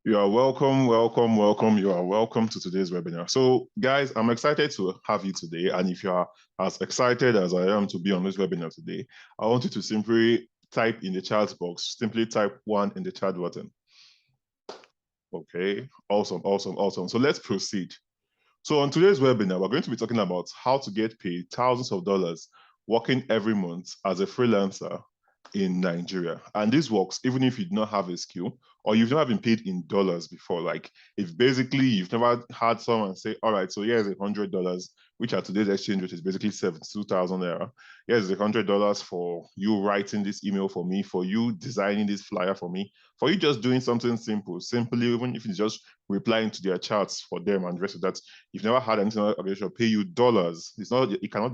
You are welcome, welcome, welcome. You are welcome to today's webinar. So, guys, I'm excited to have you today. And if you are as excited as I am to be on this webinar today, I want you to simply type in the chat box, simply type 1 in the chat button. Okay, awesome, awesome, awesome. So let's proceed. So on today's webinar, we're going to be talking about how to get paid thousands of dollars working every month as a freelancer in Nigeria. And this works even if you do not have a skill or you've never been paid in dollars before. Like if basically you've never had someone say, all right, so here's $100, which at today's exchange rate is basically 72,000 naira. Here's $100 for you writing this email for me, for you designing this flyer for me, for you just doing something simple, simply, even if it's just replying to their chats for them and the rest of that. You've never had an international organization pay you dollars. It cannot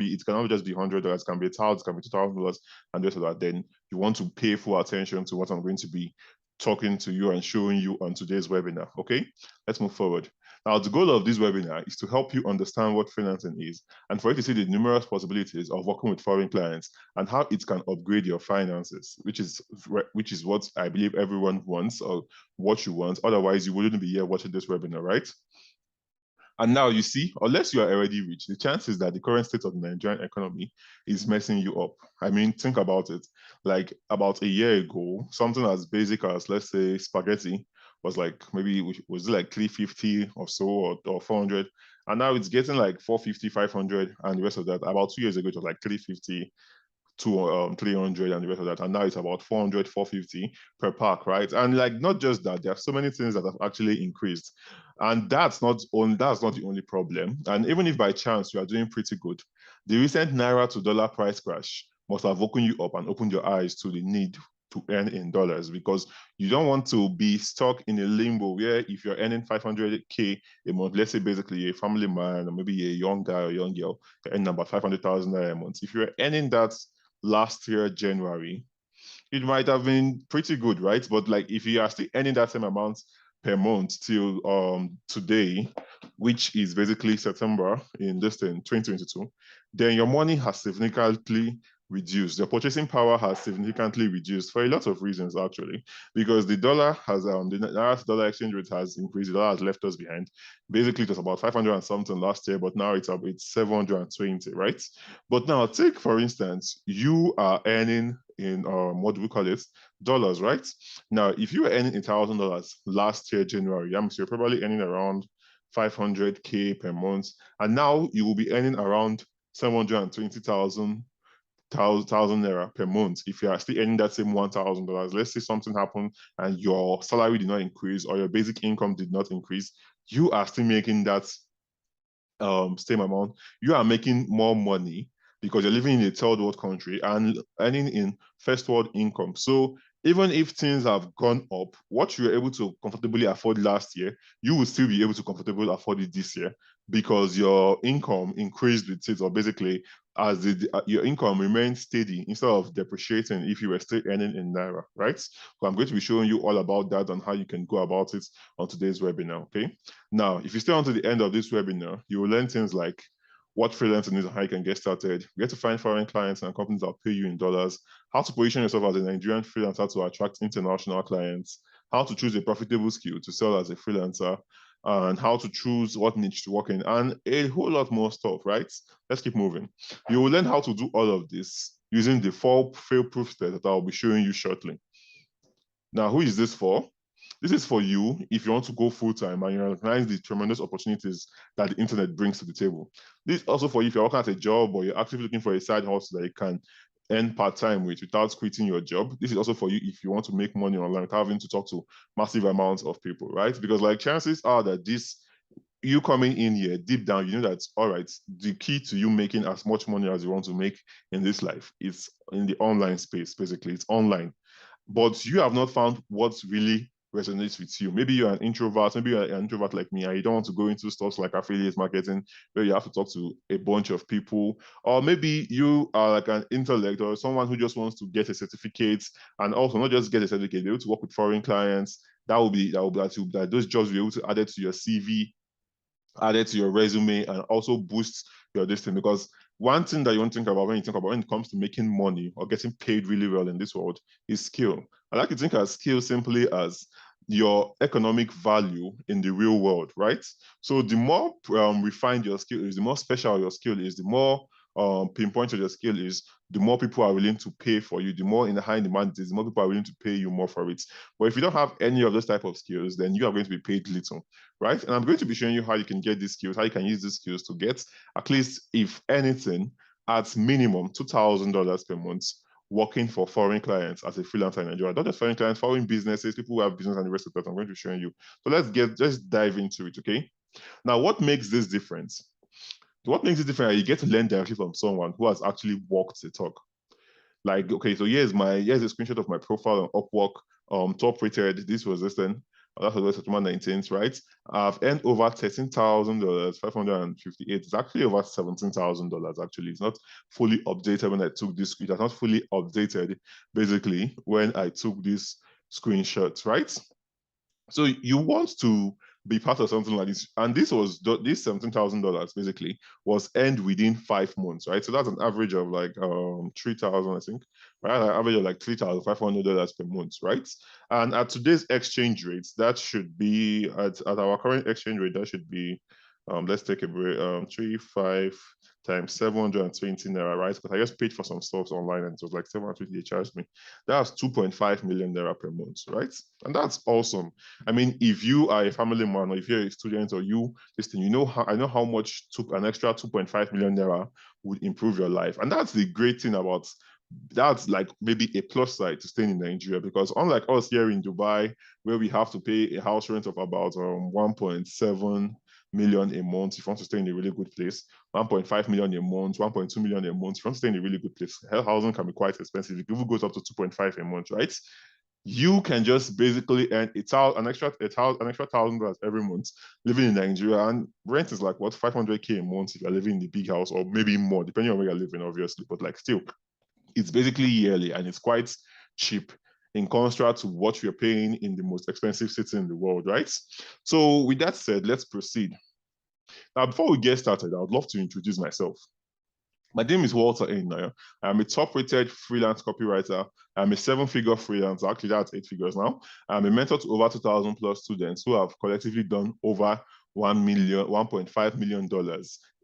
just be $100, it can be $1,000, it can be $2,000 and the rest of that. Then you want to pay full attention to what I'm going to be talking to you and showing you on today's webinar. Okay, let's move forward. Now, the goal of this webinar is to help you understand what freelancing is and for you to see the numerous possibilities of working with foreign clients and how it can upgrade your finances, which is what I believe everyone wants or what you want. Otherwise, you wouldn't be here watching this webinar, right? And now you see, unless you are already rich, the chances that the current state of the Nigerian economy is messing you up. I mean, think about it. Like about a year ago, something as basic as, let's say, spaghetti was like, maybe was it like 350 or so, or 400. And now it's getting like 450, 500 and the rest of that. About 2 years ago, it was like 350 to 300 and the rest of that. And now it's about 400, 450 per pack, right? And like, not just that, there are so many things that have actually increased. And that's not the only problem. And even if by chance you are doing pretty good, the recent Naira to dollar price crash must have woken you up and opened your eyes to the need to earn in dollars, because you don't want to be stuck in a limbo where if you're earning 500K a month, let's say basically a family man or maybe a young guy or young girl, you're earning about 500,000 a month. If you're earning that last year, January, it might have been pretty good, right? But like if you are still earning that same amount per month till today, which is basically September in this thing, 2022, then your money has significantly reduced. Your purchasing power has significantly reduced for a lot of reasons, actually, because the dollar has the Naira dollar exchange rate has increased. The dollar has left us behind. Basically, it was about 500 and something last year, but now it's 720, right? But now take, for instance, you are earning in what do we call it? Dollars, right? Now, if you were earning $1,000 last year, January, I'm sure you're probably earning around 500K per month. And now you will be earning around 720,000 naira per month if you are still earning that same $1,000. Let's say something happened and your salary did not increase or your basic income did not increase, you are still making that same amount. You are making more money because you're living in a third world country and earning in first world income. So even if things have gone up, what you were able to comfortably afford last year, you will still be able to comfortably afford it this year because your income increased with it, or basically as your income remains steady instead of depreciating if you were still earning in Naira, right? So I'm going to be showing you all about that and how you can go about it on today's webinar, okay? Now, if you stay on to the end of this webinar, you will learn things like what freelancing is and how you can get started, where to find foreign clients and companies that pay you in dollars, how to position yourself as a Nigerian freelancer to attract international clients, how to choose a profitable skill to sell as a freelancer, and how to choose what niche to work in, and a whole lot more stuff, right? Let's keep moving. You will learn how to do all of this using the 4 fail-proof steps that I'll be showing you shortly. Now, who is this for? This is for you if you want to go full-time and you recognize the tremendous opportunities that the internet brings to the table. This is also for you if you're working at a job or you're actively looking for a side hustle that you can earn part-time with without quitting your job. This is also for you if you want to make money online without having to talk to massive amounts of people, right? Because like chances are that you coming in here deep down, you know that, all right, the key to you making as much money as you want to make in this life is in the online space. Basically, it's online, but you have not found what really resonates with you. Maybe you're an introvert, maybe you're an introvert like me, and you don't want to go into stuff like affiliate marketing where you have to talk to a bunch of people. Or maybe you are like an intellect or someone who just wants to get a certificate, and also not just get a certificate, be able to work with foreign clients. That those jobs will be able to add it to your CV, add it to your resume, and also boost your distance. Because one thing that you want to think about when it comes to making money or getting paid really well in this world is skill. I like to think of skill simply as your economic value in the real world, right? So the more refined your skill is, the more special your skill is, the more pinpointed your skill is, the more people are willing to pay for you, the more in the high demand it is, the more people are willing to pay you more for it. But if you don't have any of those type of skills, then you are going to be paid little, right? And I'm going to be showing you how you can get these skills, how you can use these skills to get, at least if anything, at minimum $2,000 per month, working for foreign clients as a freelancer in Nigeria. Not just foreign clients, foreign businesses, people who have business and the rest of that. I'm going to be showing you. So let's dive into it, okay? Now, what makes this different? What makes it different? You get to learn directly from someone who has actually walked the talk. Like, okay, so here's a screenshot of my profile on Upwork, top rated. This was this then. That was September 19th, right? I've earned over $13,000, 558. It's actually over $17,000, actually. It's not fully updated when I took this. It was not fully updated, basically, when I took this screenshot, right? So you want to be part of something like this, and this $17,000 basically was earned within 5 months, right? So that's an average of like 3,000, I think, right? An average of like $3,500 per month, right? And at today's exchange rates, that should be at our current exchange rate, that should be let's take a break. 3.5 times 720 naira, right? Because I just paid for some stuff online and it was like 720 they charged me. That's 2.5 million naira per month, right? And that's awesome. I mean, if you are a family man or if you're a student or you listen, I know how much took an extra 2.5 million naira would improve your life. And that's the great thing about that's like maybe a plus side to staying in Nigeria, because unlike us here in Dubai, where we have to pay a house rent of about 1.7 million a month if you want to stay in a really good place, 1.5 million a month, 1.2 million a month if you want to stay in a really good place. Housing can be quite expensive. It even goes up to 2.5 a month, right? You can just basically earn an extra $1,000 every month living in Nigeria, and rent is like what, 500K a month if you're living in the big house, or maybe more depending on where you're living, obviously. But like still, it's basically yearly and it's quite cheap in contrast to what you're paying in the most expensive city in the world, right? So with that said, let's proceed. Now, before we get started, I would love to introduce myself. My name is Walter Ainaya. I'm a top-rated freelance copywriter. I'm a 7-figure freelancer. Actually, that's 8 figures now. I'm a mentor to over 2,000 plus students who have collectively done over $1.5 million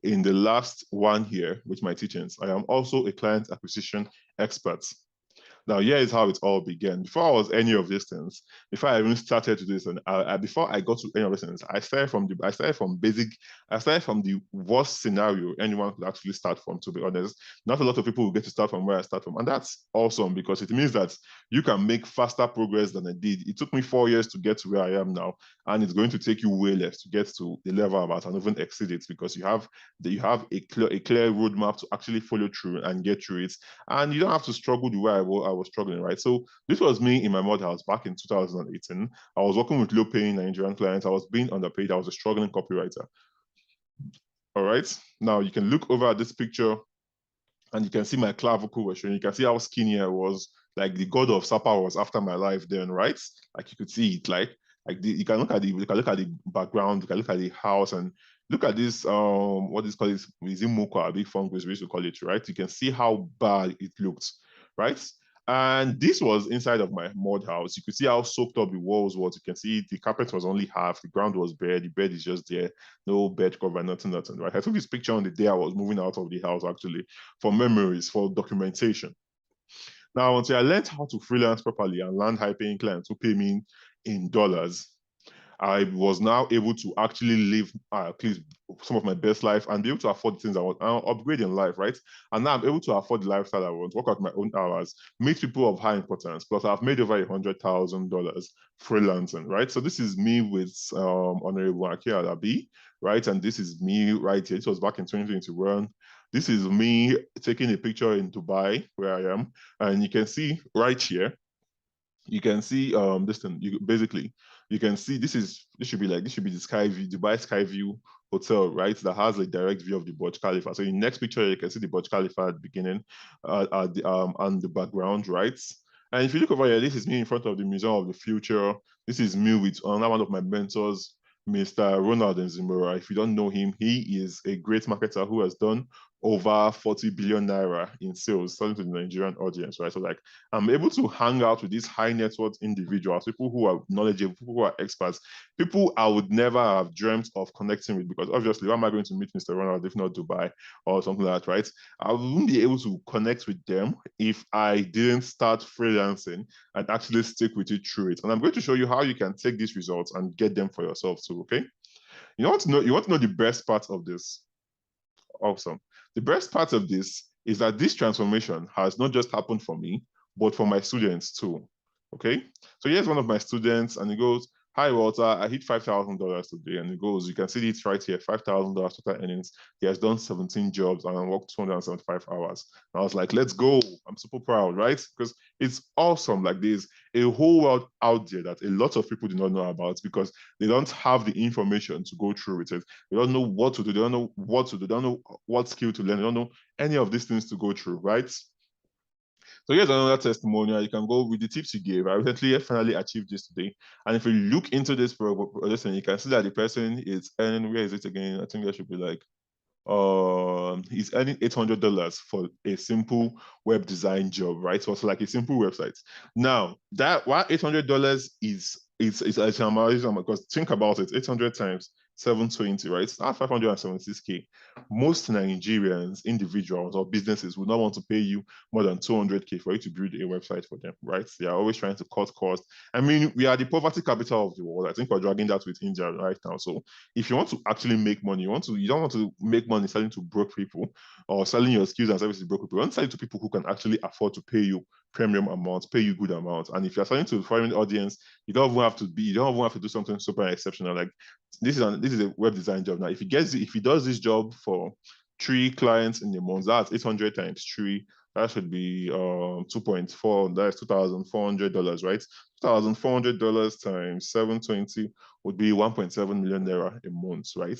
in the last 1 year with my teachings. I am also a client acquisition expert. Now, here is how it all began. Before I was any of these things, before I even started to do this, and before I got to any of these things, I started from the worst scenario anyone could actually start from, to be honest. Not a lot of people will get to start from where I start from. And that's awesome because it means that you can make faster progress than I did. It took me 4 years to get to where I am now. And it's going to take you way less to get to the level about and even exceed it, because you have a clear roadmap to actually follow through and get through it. And you don't have to struggle the way I was struggling, right? So this was me in my mother house back in 2018. I was working with low-paying Nigerian clients. I was being underpaid. I was a struggling copywriter. All right. Now you can look over at this picture and you can see my clavicle was showing. You can see how skinny I was. Like the god of Sapa was after my life then, right? Like you could see it. You can look at the background. You can look at the house and look at this. What is called is Mocha, a big fungus we used to call it, right? You can see how bad it looked, right? And this was inside of my mud house. You could see how soaked up the walls was. You can see the carpet was only half, the ground was bare, the bed is just there, no bed cover, nothing, right? I took this picture on the day I was moving out of the house, actually, for memories, for documentation. Now, until I learned how to freelance properly and land high-paying clients who pay me in dollars, I was now able to actually live at least some of my best life and be able to afford the things I want, upgrade in life, right? And now I'm able to afford the lifestyle I want, work out my own hours, meet people of high importance. Plus, I've made over $100,000 freelancing, right? So this is me with Honorable Aki Alabi, right? And this is me right here. This was back in 2021. This is me taking a picture in Dubai, where I am. And you can see right here, you can see this thing. You can see this should be the Sky View, Dubai Sky View hotel, right? That has a direct view of the Burj Khalifa. So in the next picture, you can see the Burj Khalifa at the beginning, and the background, right? And if you look over here, this is me in front of the Museum of the Future. This is me with another one of my mentors, Mr. Ronald Nzimura. If you don't know him, he is a great marketer who has done over 40 billion naira in sales selling to the Nigerian audience, right? So like I'm able to hang out with these high net worth individuals, people who are knowledgeable, people who are experts, people I would never have dreamt of connecting with, because obviously, why am I going to meet Mr. Ronald if not Dubai or something like that, right? I wouldn't be able to connect with them if I didn't start freelancing and actually stick with it through it. And I'm going to show you how you can take these results and get them for yourself too, okay? You want to know the best part of this? Awesome. The best part of this is that this transformation has not just happened for me, but for my students too. Okay. So here's one of my students, and he goes, "Hi, Walter, I hit $5,000 today." And he goes, you can see it right here, $5,000 total earnings. He has done 17 jobs and worked 275 hours. And I was like, let's go. I'm super proud, right? Because it's awesome. Like there's a whole world out there that a lot of people do not know about because they don't have the information to go through with it. They don't know what to do. They don't know what to do. They don't know what skill to learn. They don't know any of these things to go through, right? So here's another testimonial. You can go with the tips you gave. I recently finally achieved this today. And if you look into this person, you can see that the person is earning, where is it again? I think there should be like, he's earning $800 for a simple web design job, right? So it's like a simple website. Now, that why $800 is amazing, because think about it, 800 times 720, right? It's not 576K. Most Nigerians, individuals or businesses would not want to pay you more than 200K for you to build a website for them, right? They are always trying to cut costs. I mean, we are the poverty capital of the world. I think we're dragging that with India right now. So if you want to actually make money, you don't want to make money selling to broke people or selling your skills and services to broke people. You want to sell it to people who can actually afford to pay you premium amounts, pay you good amounts. And if you're selling to a foreign audience, you don't even have to do something super exceptional. Like this is a web design job. Now, if he does this job for 3 clients in a month, that's 800 times 3. That should be 2.4. That's $2,400, right? $2,400 times 720 would be 1.7 million naira a month, right?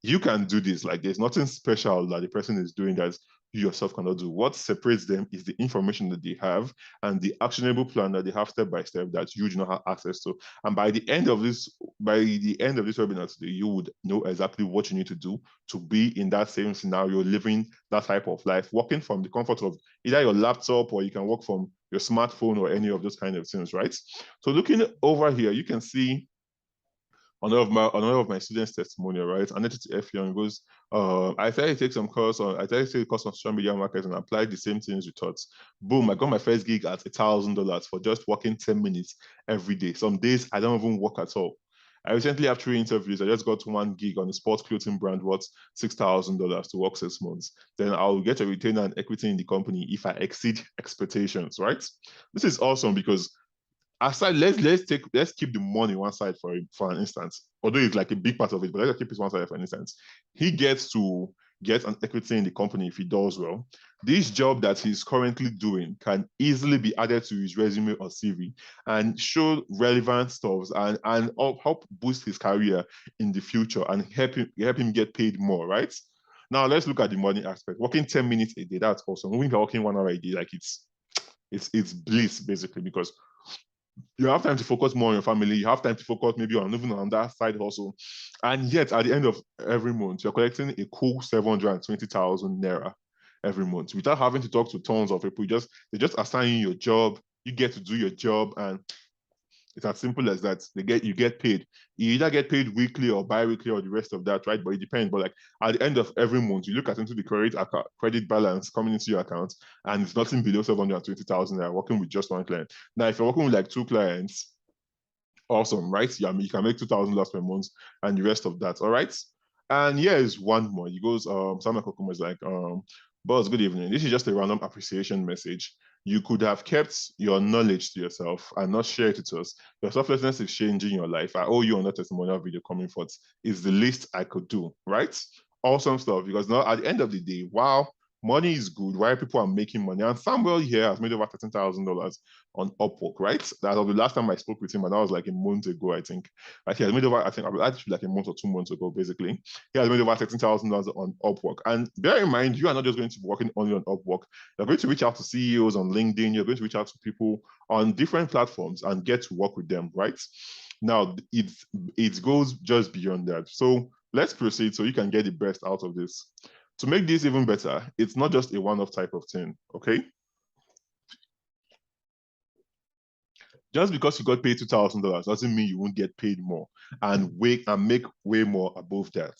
You can do this. Like there's nothing special that the person is doing that you yourself cannot do. What separates them is the information that they have and the actionable plan that they have step by step that you do not have access to. And by the end of this webinar today, you would know exactly what you need to do to be in that same scenario, living that type of life, working from the comfort of either your laptop, or you can work from your smartphone or any of those kind of things, right? So looking over here, you can see another of my students' testimonial, right? And it's F Young goes, I started to take some course on, social media marketing and applied the same things you taught. Boom, I got my first gig at $1,000 for just working 10 minutes every day. Some days I don't even work at all. I recently have 3 interviews. I just got 1 gig on a sports clothing brand worth $6,000 to work 6 months. Then I'll get a retainer and equity in the company if I exceed expectations, right? This is awesome because aside, let's keep the money one side for an instance. Although it's like a big part of it, but let's keep it one side for an instance. He gets to get an equity in the company if he does well. This job that he's currently doing can easily be added to his resume or CV and show relevant stuff and help boost his career in the future and help him get paid more, right? Now let's look at the money aspect. Working 10 minutes a day, that's awesome. When you're working 1 hour a day, like it's bliss basically, because you have time to focus more on your family. You have time to focus maybe on even on that side hustle. And yet, at the end of every month, you're collecting a cool 720,000 naira every month without having to talk to tons of people. They just assign you your job. You get to do your job, and it's as simple as that. You get paid. You either get paid weekly or bi-weekly or the rest of that, right? But it depends. But like at the end of every month, you look into the credit balance coming into your account, and it's nothing below 720,000 naira working with just 1 client. Now, if you're working with like 2 clients, awesome, right? Yeah, you can make $2,000 per month and the rest of that. All right. And here's one more. He goes, Samuel Kokuma is like, boss, good evening. This is just a random appreciation message. You could have kept your knowledge to yourself and not shared it to us. Your selflessness is changing your life. I owe you another testimonial video coming forth. Is the least I could do, right? Awesome stuff. Because now at the end of the day, wow, money is good. Why people are making money? And Samuel here has made over $13,000 on Upwork, right? That was the last time I spoke with him, and that was like a month ago, I think. Like he has made over, I think actually like a month or 2 months ago, basically. He has made over $13,000 on Upwork. And bear in mind, you are not just going to be working only on Upwork. You're going to reach out to CEOs on LinkedIn. You're going to reach out to people on different platforms and get to work with them, right? Now, it goes just beyond that. So let's proceed so you can get the best out of this. To make this even better, it's not just a one-off type of thing, okay? Just because you got paid $2,000 doesn't mean you won't get paid more and make way more above that.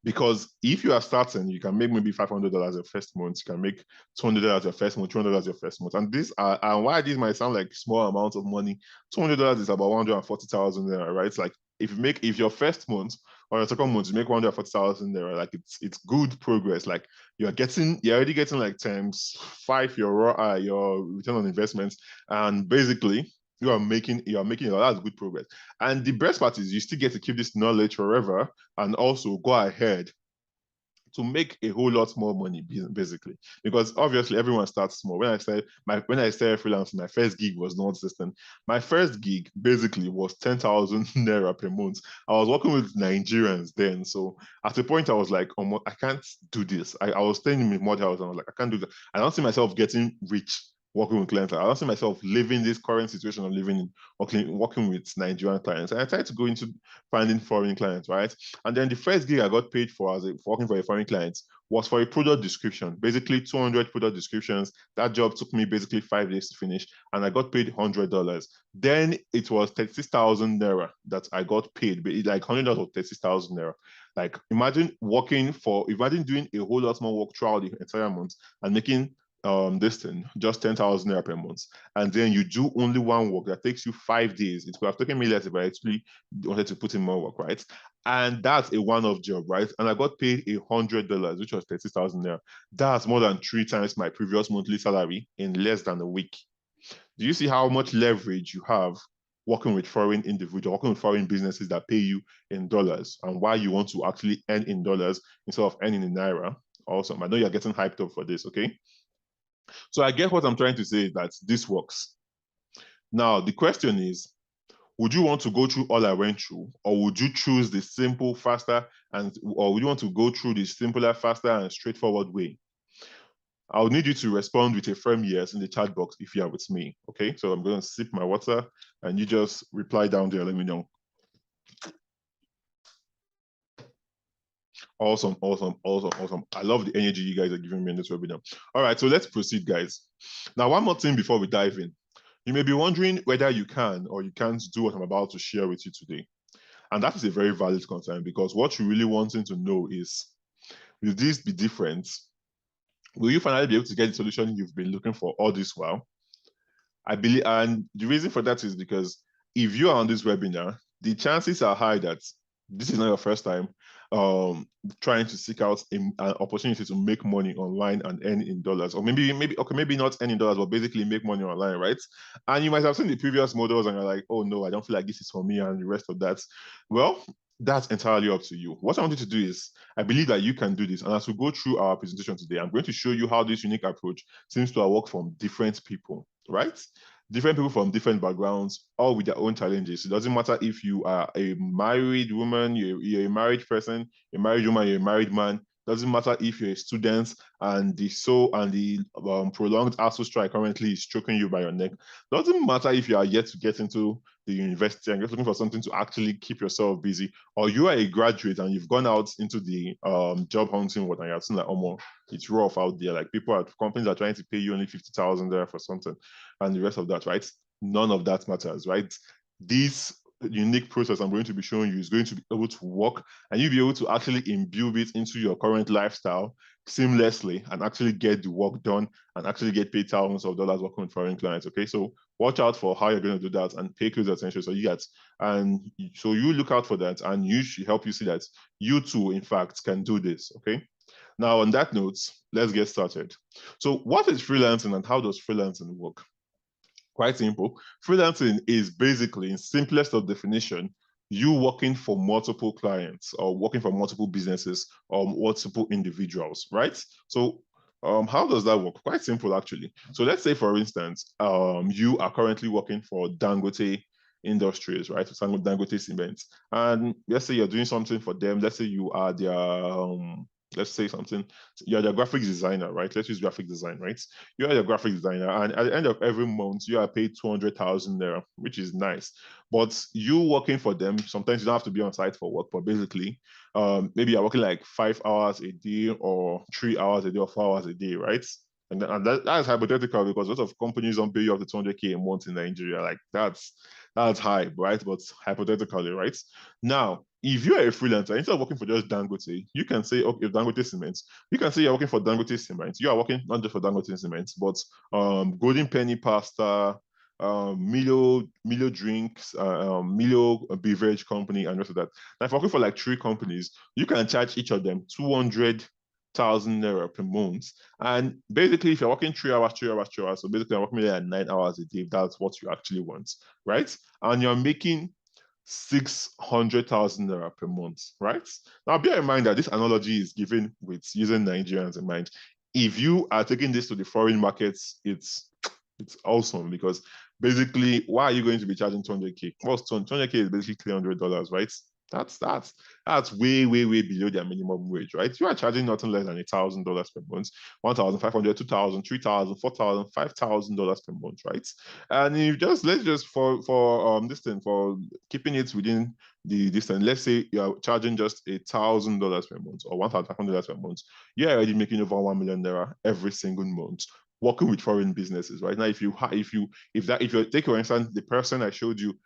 Because if you are starting, you can make maybe $500 your first month, you can make $200 your first month, $200 your first month. And why these might sound like small amounts of money, $200 is about 140,000 naira, right? It's like if your first month or your second month you make 140,000 naira, like it's good progress. Like you're already getting like times 5 your return on investments, and basically you are making that's good progress. And the best part is you still get to keep this knowledge forever and also go ahead to make a whole lot more money, basically. Because obviously everyone starts small. When I started freelancing, my first gig was not existent. My first gig basically was 10,000 naira per month. I was working with Nigerians then. So at a point I was like, oh, I can't do this. I was staying in my mother house and I was like, I can't do that. I don't see myself getting rich working with clients. I don't see myself living this current situation of living in working with Nigerian clients. And I tried to go into finding foreign clients, right? And then the first gig I got paid for for working for a foreign client was for a product description, basically 200 product descriptions. That job took me basically 5 days to finish, and I got paid $100. Then it was 36,000 naira that I got paid, but like $100 or 36,000 naira. Like imagine doing a whole lot more work throughout the entire month and making this thing just 10,000 naira per month, and then you do only one work that takes you 5 days. It could have taken me less if I actually wanted to put in more work, right? And that's a one-off job, right? And I got paid $100, which was 30,000 naira. That's more than 3 times my previous monthly salary in less than a week. Do you see how much leverage you have working with foreign individuals, working with foreign businesses that pay you in dollars, and why you want to actually earn in dollars instead of earning in naira? Awesome. I know you're getting hyped up for this, okay? So I get what I'm trying to say is that this works. Now, the question is, would you want to go through all I went through, or would you choose the simple, faster, or would you want to go through the simpler, faster, and straightforward way? I'll need you to respond with a firm yes in the chat box if you are with me, okay? So I'm going to sip my water, and you just reply down there, let me know. Awesome, awesome, awesome, awesome. I love the energy you guys are giving me in this webinar. All right, so let's proceed, guys. Now, one more thing before we dive in. You may be wondering whether you can or you can't do what I'm about to share with you today. And that is a very valid concern, because what you're really wanting to know is, will this be different? Will you finally be able to get the solution you've been looking for all this while? I believe, and the reason for that is because if you are on this webinar, the chances are high that this is not your first time trying to seek out an opportunity to make money online and earn in dollars, or maybe not earn in dollars, but basically make money online, right? And you might have seen the previous models and you're like, oh no, I don't feel like this is for me, and the rest of that. Well, that's entirely up to you. What I want you to do is, I believe that you can do this. And as we go through our presentation today, I'm going to show you how this unique approach seems to work from different people, right? Different people from different backgrounds, all with their own challenges. It doesn't matter if you are a married woman, you're a married person, a married woman, you're a married man. Doesn't matter if you're a student and the prolonged ASU strike currently is choking you by your neck. Doesn't matter if you are yet to get into the university and you're looking for something to actually keep yourself busy, or you are a graduate and you've gone out into the job hunting world and you're seeing like, oh, it's rough out there. Like companies are trying to pay you only 50,000 there for something, and the rest of that, right? None of that matters, right? This unique process I'm going to be showing you is going to be able to work, and you'll be able to actually imbue it into your current lifestyle seamlessly and actually get the work done and actually get paid thousands of dollars working with foreign clients. Okay, so watch out for how you're going to do that and pay close attention so you look out for that, and you should help you see that you too, in fact, can do this. Okay. Now, on that note, let's get started. So what is freelancing and how does freelancing work? Quite simple. Freelancing is basically, in simplest of definition, you working for multiple clients or working for multiple businesses or multiple individuals, right? So how does that work? Quite simple, actually. So let's say, for instance, you are currently working for Dangote Industries, right? Dangote Cement. And let's say you're doing something for them. Let's say you are their let's say something, you're the graphic designer, right? Let's use graphic design, right? You're the graphic designer, and at the end of every month, you are paid 200,000 naira, which is nice. But you working for them, sometimes you don't have to be on site for work, but basically, maybe you're working like 5 hours a day or 3 hours a day or 4 hours a day, right? And that is hypothetical because a lot of companies don't pay you up to 200K a month in Nigeria. Like that's high, right? But hypothetically, right? Now, if you're a freelancer, instead of working for just Dangote, you can say, okay, Dangote Cement, you can say you're working for Dangote Cement. You are working not just for Dangote Cement, but Golden Penny Pasta, Milo Drinks, Milo Beverage Company, and rest of that. Now, if you're working for like 3 companies, you can charge each of them 200,000 naira per month. And basically, if you're working 3 hours, 3 hours, 3 hours, so basically, you're working like 9 hours a day, if that's what you actually want, right? And you're making 600,000 naira per month, right? Now, bear in mind that this analogy is given with using Nigerians in mind. If you are taking this to the foreign markets, it's awesome because basically, why are you going to be charging 200K? Well, 200K is basically $300, right? That's way below their minimum wage, right? You are charging nothing less than $1,000 per month, 1,500, 2,000, 3,000, 4,000, $5,000 per month, right? And if let's just for this thing, for keeping it within the distance, let's say you're charging just $1,000 per month or $1,500 per month, you're already making over 1 million naira every single month working with foreign businesses, right? Now, if you take for instance the person I showed you,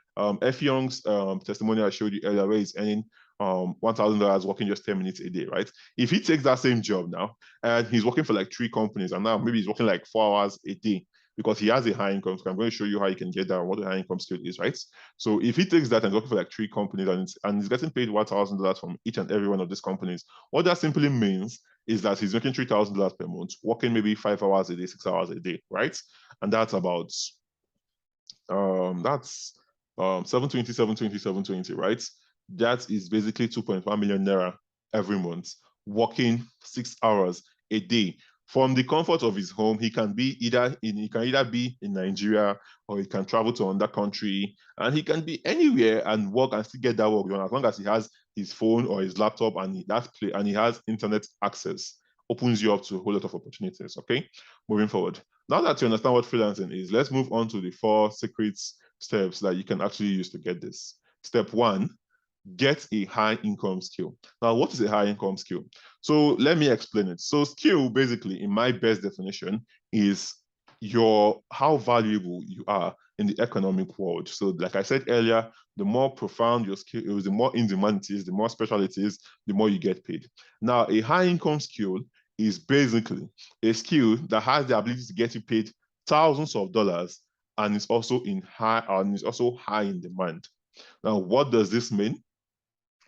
F Young's testimonial I showed you earlier, where he's earning $1,000 working just 10 minutes a day, right? If he takes that same job now and he's working for like 3 companies, and now maybe he's working like 4 hours a day because he has a high income. So I'm going to show you how you can get that and what the high income skill is, right? So if he takes that and working for like 3 companies and he's getting paid $1,000 from each and every one of these companies, what that simply means is that he's making $3,000 per month, working maybe 5 hours a day, 6 hours a day, right? And that's about 720, 720, 720, right? That is basically 2.1 million naira every month, working 6 hours a day. From the comfort of his home, he can either be in Nigeria or he can travel to another country, and he can be anywhere and work and still get that work done as long as he has his phone or his laptop and he has internet access. Opens you up to a whole lot of opportunities. Okay, moving forward. Now that you understand what freelancing is, let's move on to the 4 secret steps that you can actually use to get this. Step 1, get a high income skill. Now, what is a high income skill? So let me explain it. So skill, basically, in my best definition, is how valuable you are in the economic world. So like I said earlier, the more profound your skill is, the more in demand it is, the more special it is, the more you get paid. Now, a high income skill is basically a skill that has the ability to get you paid thousands of dollars and is also high in demand. Now, what does this mean?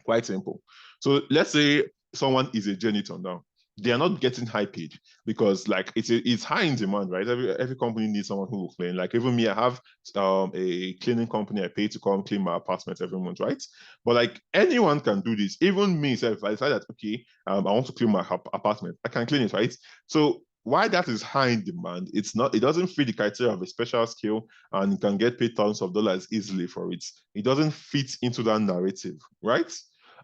Quite simple. So let's say someone is a janitor now. They are not getting high paid because like it's high in demand, right? Every company needs someone who will clean. Like even me, I have a cleaning company I pay to come clean my apartment every month, right? But like anyone can do this. Even me, so if I decide that okay, I want to clean my apartment, I can clean it, right? So why that is high in demand, it doesn't fit the criteria of a special skill and you can get paid thousands of dollars easily for it. It doesn't fit into that narrative, right?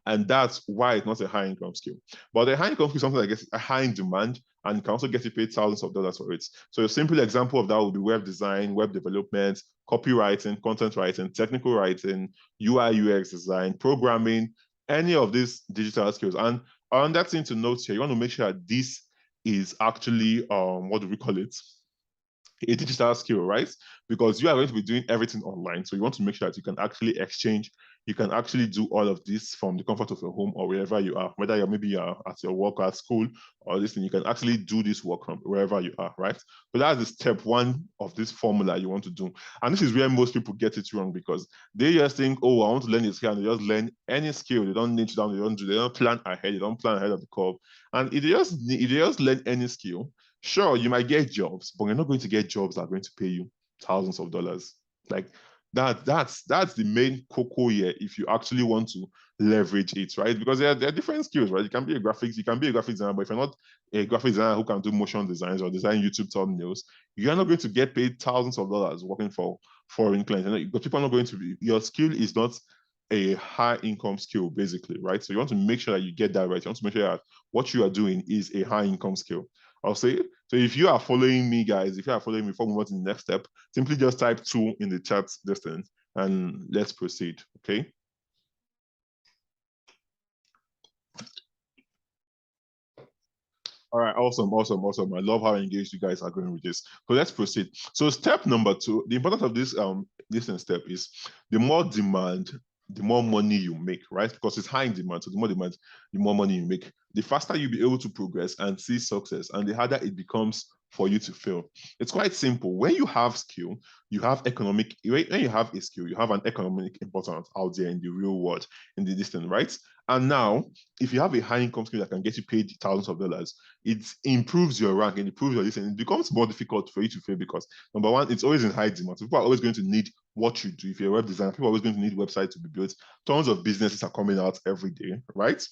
And that's why it's not a high income skill. But a high income skill is something that gets a high in demand and you can also get paid thousands of dollars for it. So a simple example of that would be web design, web development, copywriting, content writing, technical writing, UI, UX design, programming, any of these digital skills. And another thing to note here, you want to make sure that this is actually, what do we call it? A digital skill, right? Because you are going to be doing everything online. So you want to make sure that you can actually exchange, you can actually do all of this from the comfort of your home or wherever you are, whether you're at your work or at school or this thing, you can actually do this work from wherever you are, right? So that's the step 1 of this formula you want to do. And this is where most people get it wrong because they just think, oh, I want to learn this skill, and they just learn any skill. They don't niche down, they don't plan ahead, they don't plan ahead of the curve. And if they just learn any skill, sure, you might get jobs, but you're not going to get jobs that are going to pay you thousands of dollars. Like that's the main cocoa here if you actually want to leverage it, right? Because there are different skills, right? You can be a graphic designer, but if you're not a graphic designer who can do motion designs or design YouTube thumbnails, you're not going to get paid thousands of dollars working for foreign clients. Because people are not going to be, your skill is not a high income skill, basically, right? So you want to make sure that you get that right. You want to make sure that what you are doing is a high income skill. I'll say, so if you are following me, guys, if you are following me before we move on to the next step, simply just type 2 in the chat distance and let's proceed, okay? All right, awesome. I love how engaged you guys are going with this. So let's proceed. So step number 2, the importance of this step is the more demand, the more money you make, right? Because it's high in demand. So the more demand, the more money you make. The faster you'll be able to progress and see success, and the harder it becomes for you to fail. It's quite simple. When you have skill, you have economic, when you have a skill, you have an economic importance out there in the real world, in the distance, right? And now, if you have a high income skill that can get you paid thousands of dollars, it improves your rank and improves your listen. It becomes more difficult for you to fail because number one, it's always in high demand. So people are always going to need what you do. If you're a web designer, people are always going to need websites to be built. Tons of businesses are coming out every day, right?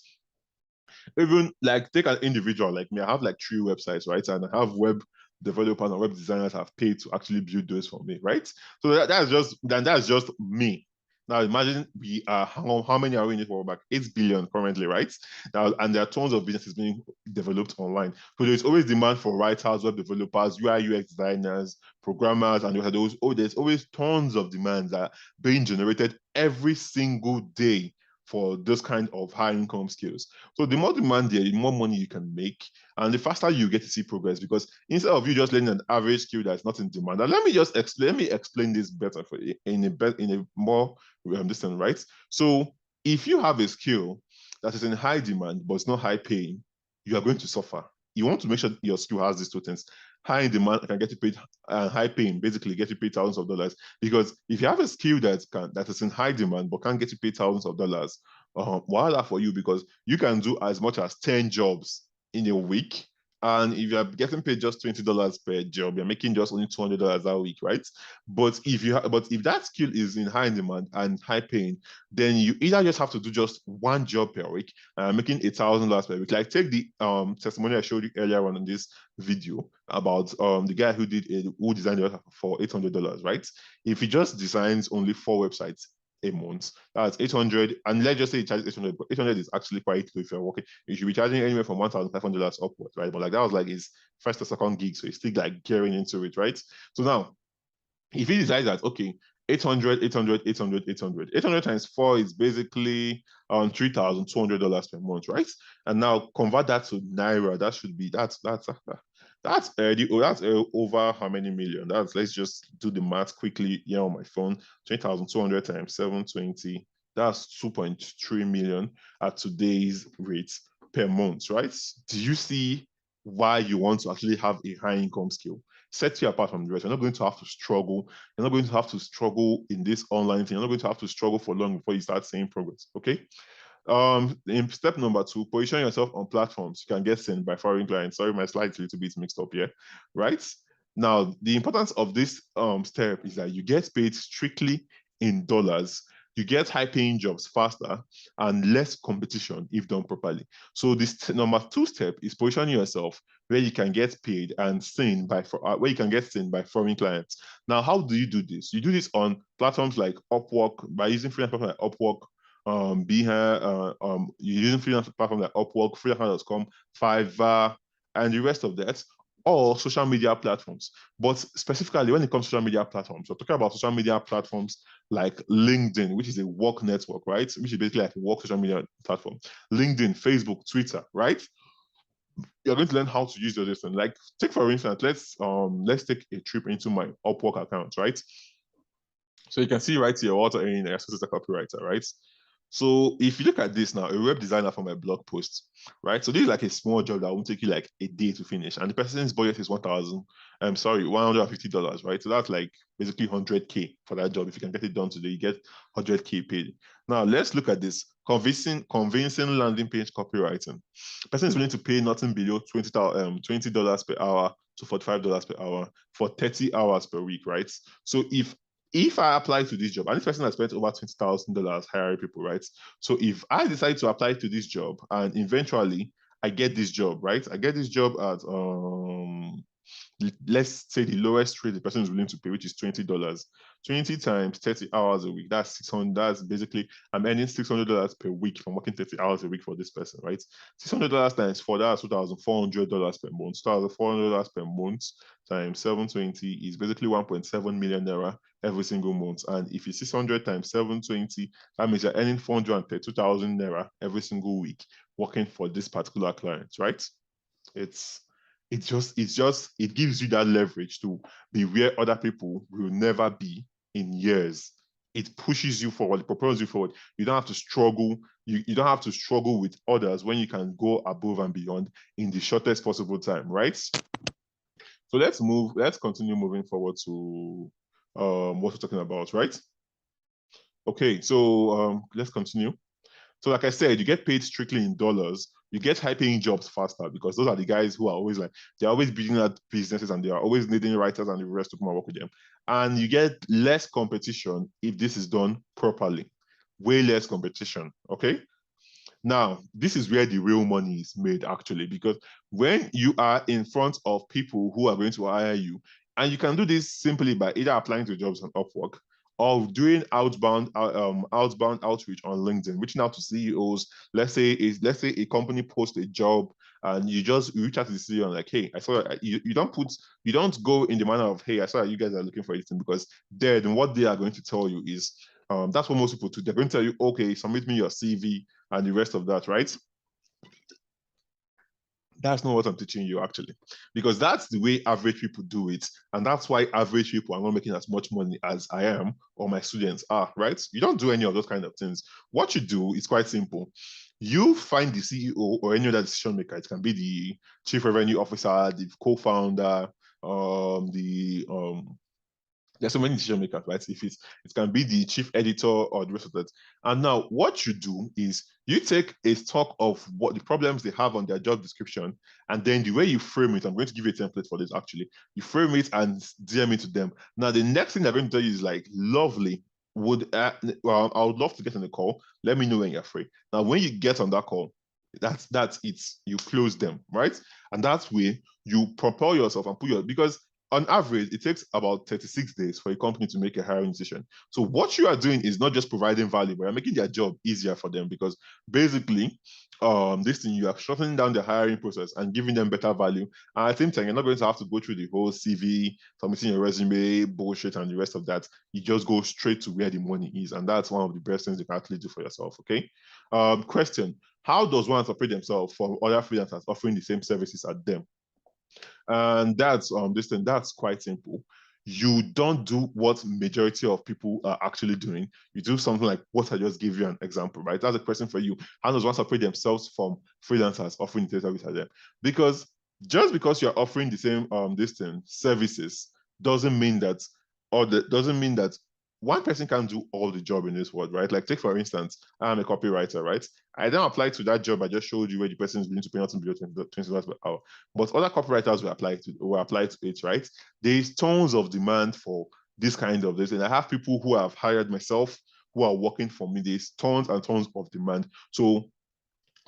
Even like take an individual like me, I have like 3 websites, right? And I have web developers and web designers have paid to actually build those for me, right? So that's just me. Now imagine we are how many are we in it for? About 8 billion currently, right? Now, and there are tons of businesses being developed online. So there's always demand for writers, web developers, UI UX designers, programmers, and there's always tons of demands that are being generated every single day for those kind of high income skills. So the more demand there, the more money you can make, and the faster you get to see progress. Because instead of you just learning an average skill that's not in demand, and let me explain this better for you in a more distant, right? So if you have a skill that is in high demand but it's not high paying, you are going to suffer. You want to make sure your skill has these 2 things: high in demand can get you paid, and high paying basically get you paid thousands of dollars. Because if you have a skill that is in high demand but can't get you paid thousands of dollars, why for you? Because you can do as much as 10 jobs in a week. And if you're getting paid just $20 per job, you're making just only $200 a week, right? But if that skill is in high demand and high paying, then you either just have to do just 1 job per week, making $1,000 per week. Like take the testimony I showed you earlier on in this video about the guy who designed it for $800, right? If he just designs only 4 websites a month, that's 800. And let's just say he charges 800, but 800 is actually quite low if you're working. You should be charging anywhere from $1,500 upwards, right? But like that was like his first or second gig, so he's still like gearing into it, right? So now, if he decides that, okay, 800, 800, 800, 800, 800 times 4 is basically $3,200 per month, right? And now convert that to Naira. That should be, that's over how many million? Let's just do the math quickly here on my phone. 20,200 times 720, that's 2.3 million at today's rate per month, right? Do you see why you want to actually have a high income skill? Set you apart from the rest. You're not going to have to struggle. You're not going to have to struggle in this online thing. You're not going to have to struggle for long before you start seeing progress. Okay. In step number 2, position yourself on platforms you can get seen by foreign clients. Sorry, my slide's a little bit mixed up here, right? Now, the importance of this step is that you get paid strictly in dollars. You get high-paying jobs faster and less competition if done properly. So this number 2 step is positioning yourself where you can get paid and seen by where you can get seen by foreign clients. Now, how do you do this? You do this on platforms like Upwork, by using freelance platforms like Upwork, you're using freelance platforms like Upwork, freelancer.com, Fiverr, and the rest of that, or social media platforms. But specifically, when it comes to social media platforms, we're talking about social media platforms like LinkedIn, which is a work network, right? Which is basically like a work social media platform. LinkedIn, Facebook, Twitter, right? You're going to learn how to use those different. Like, take for instance, let's take a trip into my Upwork account, right? So you can see right here what I'm earning as a copywriter, right? So if you look at this now, a web designer for my blog post, right? So this is like a small job that won't take you like a day to finish. And the person's budget is $150, right? So that's like basically 100K for that job. If you can get it done today, you get 100K paid. Now let's look at this. Convincing landing page copywriting. The person is willing to pay nothing below $20 per hour to $45 per hour for 30 hours per week, right? So if I apply to this job, and this person has spent over $20,000 hiring people, right? So if I decide to apply to this job and eventually I get this job, right? I get this job at let's say the lowest rate the person is willing to pay, which is $20. 20 times 30 hours a week, that's 600. That's basically, I'm earning $600 per week from working 30 hours a week for this person, right? $600 times 4, that's $2,400 per month. $2,400 per month times 720 is basically 1.7 million naira every single month. And if it's 600 times 720, that means you're earning 432,000 naira every single week working for this particular client, right? It gives you that leverage to be where other people will never be in years. It pushes you forward, it propels you forward. You don't have to struggle. You don't have to struggle with others when you can go above and beyond in the shortest possible time, right? So let's continue moving forward to what we're talking about, right? Okay, so let's continue. So like I said, you get paid strictly in dollars. You get high-paying jobs faster because those are the guys who are always like, they're always building out businesses and they are always needing writers and the rest to come and work with them. And you get less competition if this is done properly. Way less competition, okay? Now, this is where the real money is made actually, because when you are in front of people who are going to hire you, and you can do this simply by either applying to jobs on Upwork or doing outbound outreach on LinkedIn, reaching out to CEOs. Let's say a company posts a job and you just reach out to the CEO and like, hey, I saw that you don't go in the manner of, hey, I saw that you guys are looking for anything, because then what they are going to tell you is that's what most people do. They're going to tell you, okay, submit me your CV and the rest of that, right? That's not what I'm teaching you actually, because that's the way average people do it. And that's why average people are not making as much money as I am or my students are, right? You don't do any of those kind of things. What you do is quite simple. You find the CEO or any other decision maker. It can be the chief revenue officer, the co-founder, there's so many decision makers, right? It can be the chief editor or the rest of that. And now what you do is you take a stock of what the problems they have on their job description, and then the way you frame it, I'm going to give you a template for this actually. You frame it and DM it to them. Now the next thing they're going to tell you is like, lovely, I would love to get on the call. Let me know when you're free. Now when you get on that call, that's it. You close them, right? And that's where you propel yourself and put because on average, it takes about 36 days for a company to make a hiring decision. So what you are doing is not just providing value, but you're making their job easier for them, because basically, this thing, you are shortening down the hiring process and giving them better value. And at the same time, you're not going to have to go through the whole CV, submitting your resume, bullshit, and the rest of that. You just go straight to where the money is. And that's one of the best things you can actually do for yourself, okay? Question, how does one separate themselves from other freelancers offering the same services as them? And that's that's quite simple. You don't do what majority of people are actually doing. You do something like what I just gave you an example, right? That's a question for you. How does one separate themselves from freelancers offering the service at them? Because just because you're offering the same services doesn't mean that, doesn't mean that one person can do all the job in this world, right? Like take for instance, I'm a copywriter, right? I then apply to that job I just showed you where the person is willing to pay nothing below $20 per hour. But other copywriters will apply to it, right? There's tons of demand for this kind of this. And I have people who have hired myself who are working for me. There's tons and tons of demand. So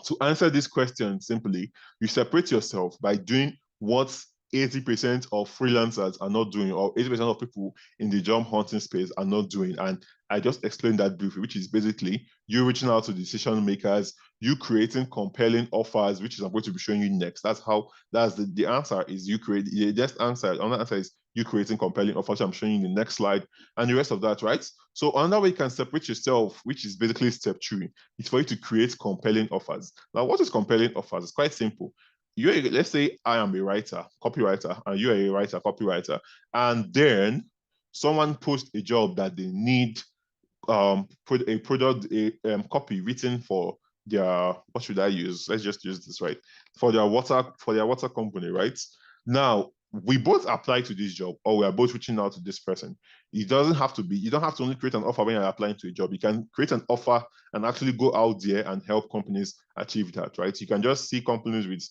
to answer this question simply, you separate yourself by doing what 80% of freelancers are not doing, or 80% of people in the job hunting space are not doing. And I just explained that briefly, which is basically you reaching out to decision makers, you creating compelling offers, which is I'm going to be showing you next. That's the answer is you create the best answer. Another answer is you creating compelling offers. I'm showing you in the next slide and the rest of that, right? So another way you can separate yourself, which is basically step 3, is for you to create compelling offers. Now, what is compelling offers? It's quite simple. Let's say I am a writer, copywriter, and you're a writer, copywriter, and then someone posts a job that they need copy written for their, what should I use? Let's just use this, right? For their water company, right? Now, we both apply to this job, or we are both reaching out to this person. It doesn't have to be, you don't have to only create an offer when you're applying to a job. You can create an offer and actually go out there and help companies achieve that, right? You can just see companies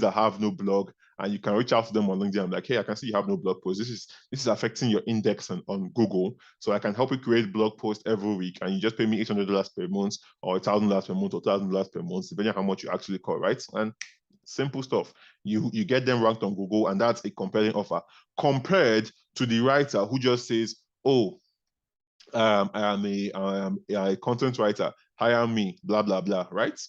that have no blog, and you can reach out to them on LinkedIn. I'm like, hey, I can see you have no blog post. This is affecting your index on Google. So I can help you create blog posts every week, and you just pay me $800 per month, or $1,000 per month, or $1,000 per month, depending on how much you actually call, right? And Simple stuff. You get them ranked on Google, and that's a compelling offer compared to the writer who just says, oh, I am a content writer, hire me, blah blah blah, right?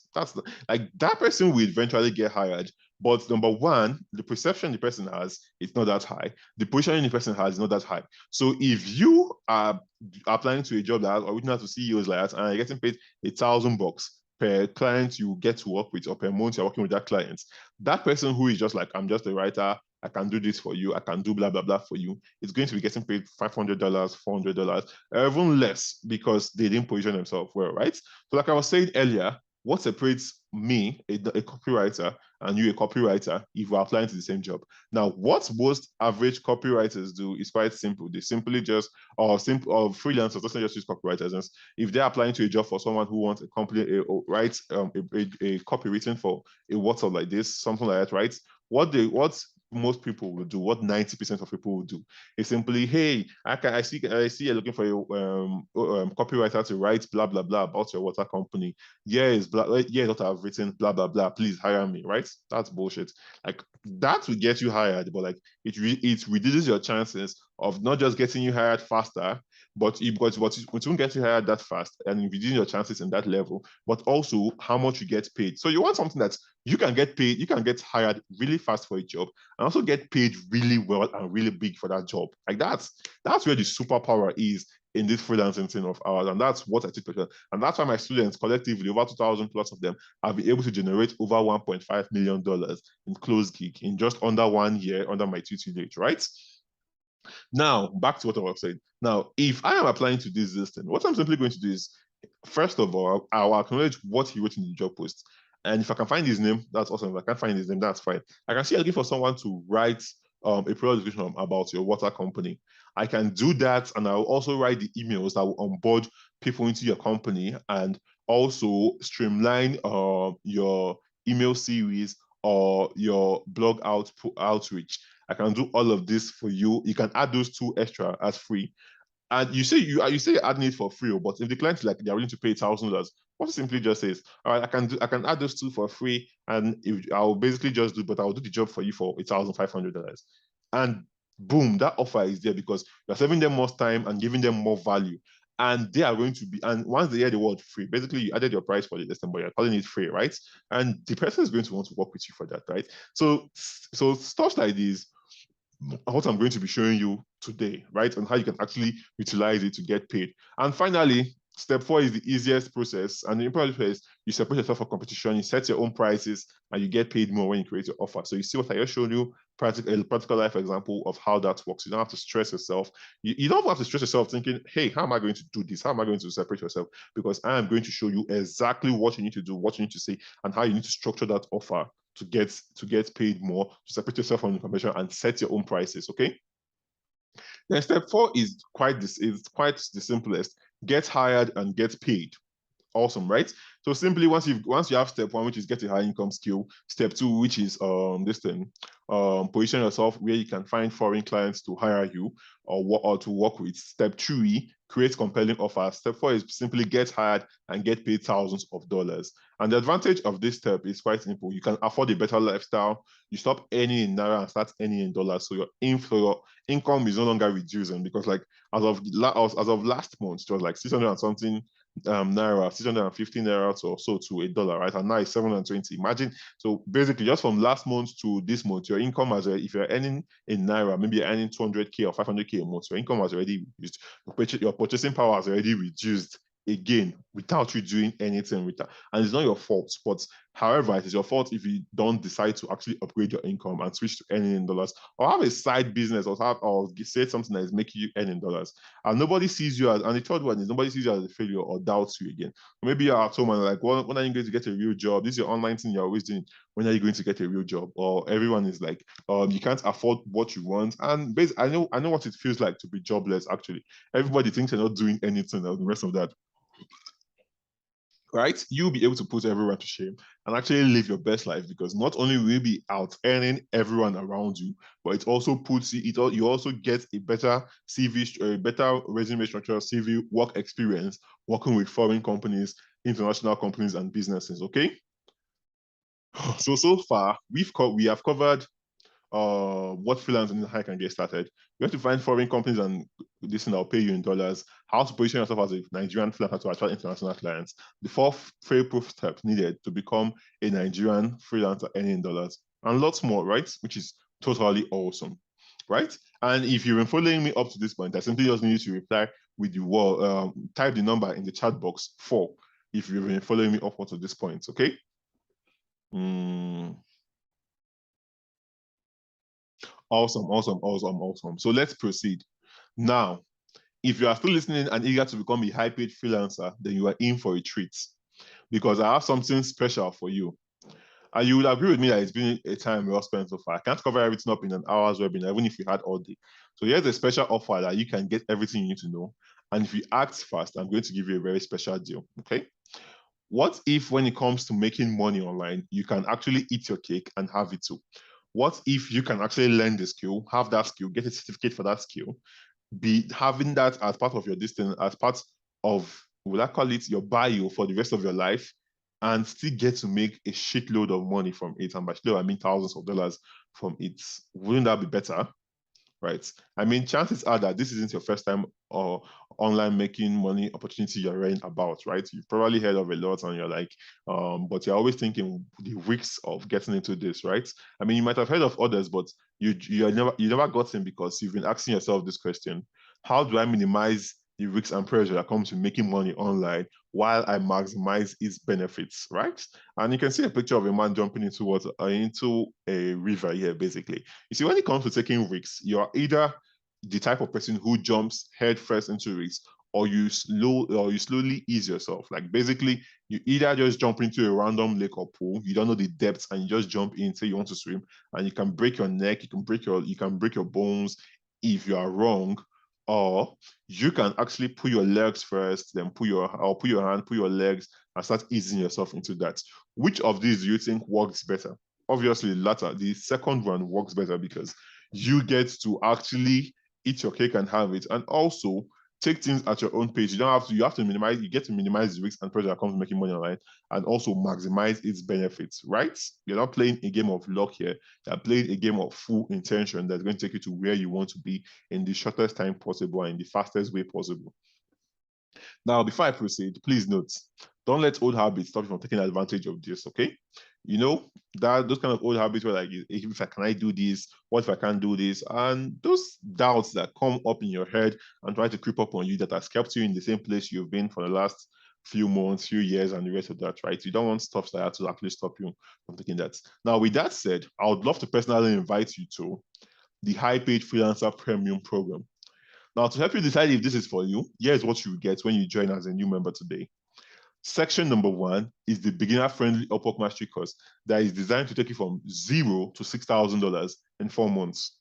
Like that person will eventually get hired, but number one, the perception the person has is not that high. The position the person has is not that high. So if you are applying to a job that or reaching out to CEOs like that and you're getting paid $1,000 per client you get to work with, or per month you're working with that client, that person who is just like, I'm just a writer, I can do this for you, I can do blah blah blah for you, is going to be getting paid $500, $400, even less, because they didn't position themselves well, right? So like I was saying earlier, what separates me, a copywriter, and you, a copywriter, if we're applying to the same job? Now, what most average copywriters do is quite simple. They simply just, or freelancers, doesn't just use copywriters. If they're applying to a job for someone who wants a company, writes a copy written for a WhatsApp like this, something like that, right? What most people will do, what 90% of people will do, is simply, hey, I see you're looking for a copywriter to write blah blah blah about your water company. Yes, what I've written, blah blah blah. Please hire me, right? That's bullshit. Like that will get you hired, but like it reduces your chances of not just getting you hired faster, but it won't get you hired that fast, and reducing your chances in that level, but also how much you get paid. So you want something that you can get paid, you can get hired really fast for a job, and also get paid really well and really big for that job. Like that's where the superpower is in this freelancing thing of ours. And that's what I teach people. And that's why my students collectively, over 2,000 plus of them, have been able to generate over $1.5 million in closed gig in just under 1 year under my tutelage, right? Now, back to what I was saying. Now, if I am applying to this thing, what I'm simply going to do is, first of all, I'll acknowledge what he wrote in the job post. And if I can find his name, that's awesome. If I can't find his name, that's fine. I can see I'm looking for someone to write a product description about your water company. I can do that, and I'll also write the emails that will onboard people into your company, and also streamline your email series or your blog outreach. I can do all of this for you. You can add those two extra as free. And you say you're adding it for free, but if the client is like they're willing to pay $1,000, what simply just says, all right, I can add those two for free, and I'll basically just I'll do the job for you for $1,500. And boom, that offer is there because you're saving them more time and giving them more value. And they are going to be, and once they hear the word free, basically you added your price for the lesson, but you're calling it free, right? And the person is going to want to work with you for that, right? So stuff like this, what I'm going to be showing you today, right? And how you can actually utilize it to get paid. And finally, step 4 is the easiest process. And the important process, you separate yourself from competition, you set your own prices, and you get paid more when you create your offer. So you see what I just showed you, a practical life example of how that works. You don't have to stress yourself. You don't have to stress yourself thinking, hey, how am I going to do this? How am I going to separate yourself? Because I am going to show you exactly what you need to do, what you need to say, and how you need to structure that offer to get paid more, to separate yourself from the competition and set your own prices, okay? Then step 4 is quite the simplest. Get hired and get paid. Awesome, right? So simply once you have step 1, which is get a high income skill, step 2, which is position yourself where you can find foreign clients to hire you or to work with. Step 3, create compelling offers. Step 4 is simply get hired and get paid thousands of dollars. And the advantage of this step is quite simple. You can afford a better lifestyle. You stop earning in naira and start earning in dollars. So your income is no longer reducing, because like as of last month, it was like 600 and something naira, 650 naira or so to $1, right? And now it's 720. Imagine. So basically, just from last month to this month, your income has, if you're earning in naira, maybe you're earning 200K or 500K a month, your income has already reduced. Your purchasing power has already reduced again without you doing anything with that. And it's not your fault, but however, it is your fault if you don't decide to actually upgrade your income and switch to earning in dollars, or have a side business, or say something that is making you earn in dollars. And nobody sees you as, and the third one is nobody sees you as a failure or doubts you again. Maybe you're at home and like, well, when are you going to get a real job? This is your online thing you're always doing. When are you going to get a real job? Or everyone is like, you can't afford what you want. And basically, I know what it feels like to be jobless, actually. Everybody thinks you're not doing anything else, the rest of that. Right? You'll be able to put everyone to shame and actually live your best life, because not only will you be out earning everyone around you, but it also puts you also get a better CV, a better resume structure, CV, work experience working with foreign companies, international companies, and businesses. Okay. So far, we have covered what freelancing and how you can get started. You have to find foreign companies and this thing that will pay you in dollars, how to position yourself as a Nigerian freelancer to attract international clients, the 4 fail-proof steps needed to become a Nigerian freelancer earning in dollars, and lots more, right? Which is totally awesome, right? And if you've been following me up to this point, I simply just need you to reply with the word, type the number in the chat box 4 if you've been following me up to this point, okay? Awesome. So let's proceed. Now, if you are still listening and eager to become a high-paid freelancer, then you are in for a treat because I have something special for you. And you will agree with me that it's been a time well spent so far. I can't cover everything up in an hour's webinar, even if we had all day. So here's a special offer that you can get everything you need to know. And if you act fast, I'm going to give you a very special deal, okay? What if when it comes to making money online, you can actually eat your cake and have it too? What if you can actually learn the skill, have that skill, get a certificate for that skill, be having that as part of your distance, as part of, will I call it, your bio for the rest of your life, and still get to make a shitload of money from it? And by shitload, I mean thousands of dollars from it. Wouldn't that be better? Right? I mean, chances are that this isn't your first time or online making money opportunity you're hearing about, right? You've probably heard of a lot and you're like, but you're always thinking the risks of getting into this, right? I mean, you might have heard of others, but you never got in because you've been asking yourself this question: how do I minimize the risks and pressure that comes to making money online while I maximize its benefits, right? And you can see a picture of a man jumping into water, into a river here, basically. You see, when it comes to taking risks, you're either the type of person who jumps headfirst into risks, or you slowly ease yourself. Like basically, you either just jump into a random lake or pool, you don't know the depths, and you just jump in, say you want to swim, and you can break your neck, you can break your bones if you are wrong, or you can actually put your legs first, then put your hand, put your legs, and start easing yourself into that. Which of these do you think works better? Obviously, the latter. The second one works better because you get to actually eat your cake and have it, and also take things at your own pace. You don't have to. You get to minimize the risks and pressure that comes with making money online, and also maximize its benefits. Right? You're not playing a game of luck here. You're playing a game of full intention that's going to take you to where you want to be in the shortest time possible and in the fastest way possible. Now, before I proceed, please note, don't let old habits stop you from taking advantage of this, okay? You know, that those kind of old habits where like, can I do this? What if I can't do this? And those doubts that come up in your head and try to creep up on you that has kept you in the same place you've been for the last few months, few years, and the rest of that, right? You don't want stuff like that to actually stop you from taking that. Now, with that said, I would love to personally invite you to the High Paid Freelancer Premium Program. Now, to help you decide if this is for you, here's what you get when you join as a new member today. Section number 1 is the beginner-friendly Upwork Mastery course that is designed to take you from $0 to $6,000 in 4 months.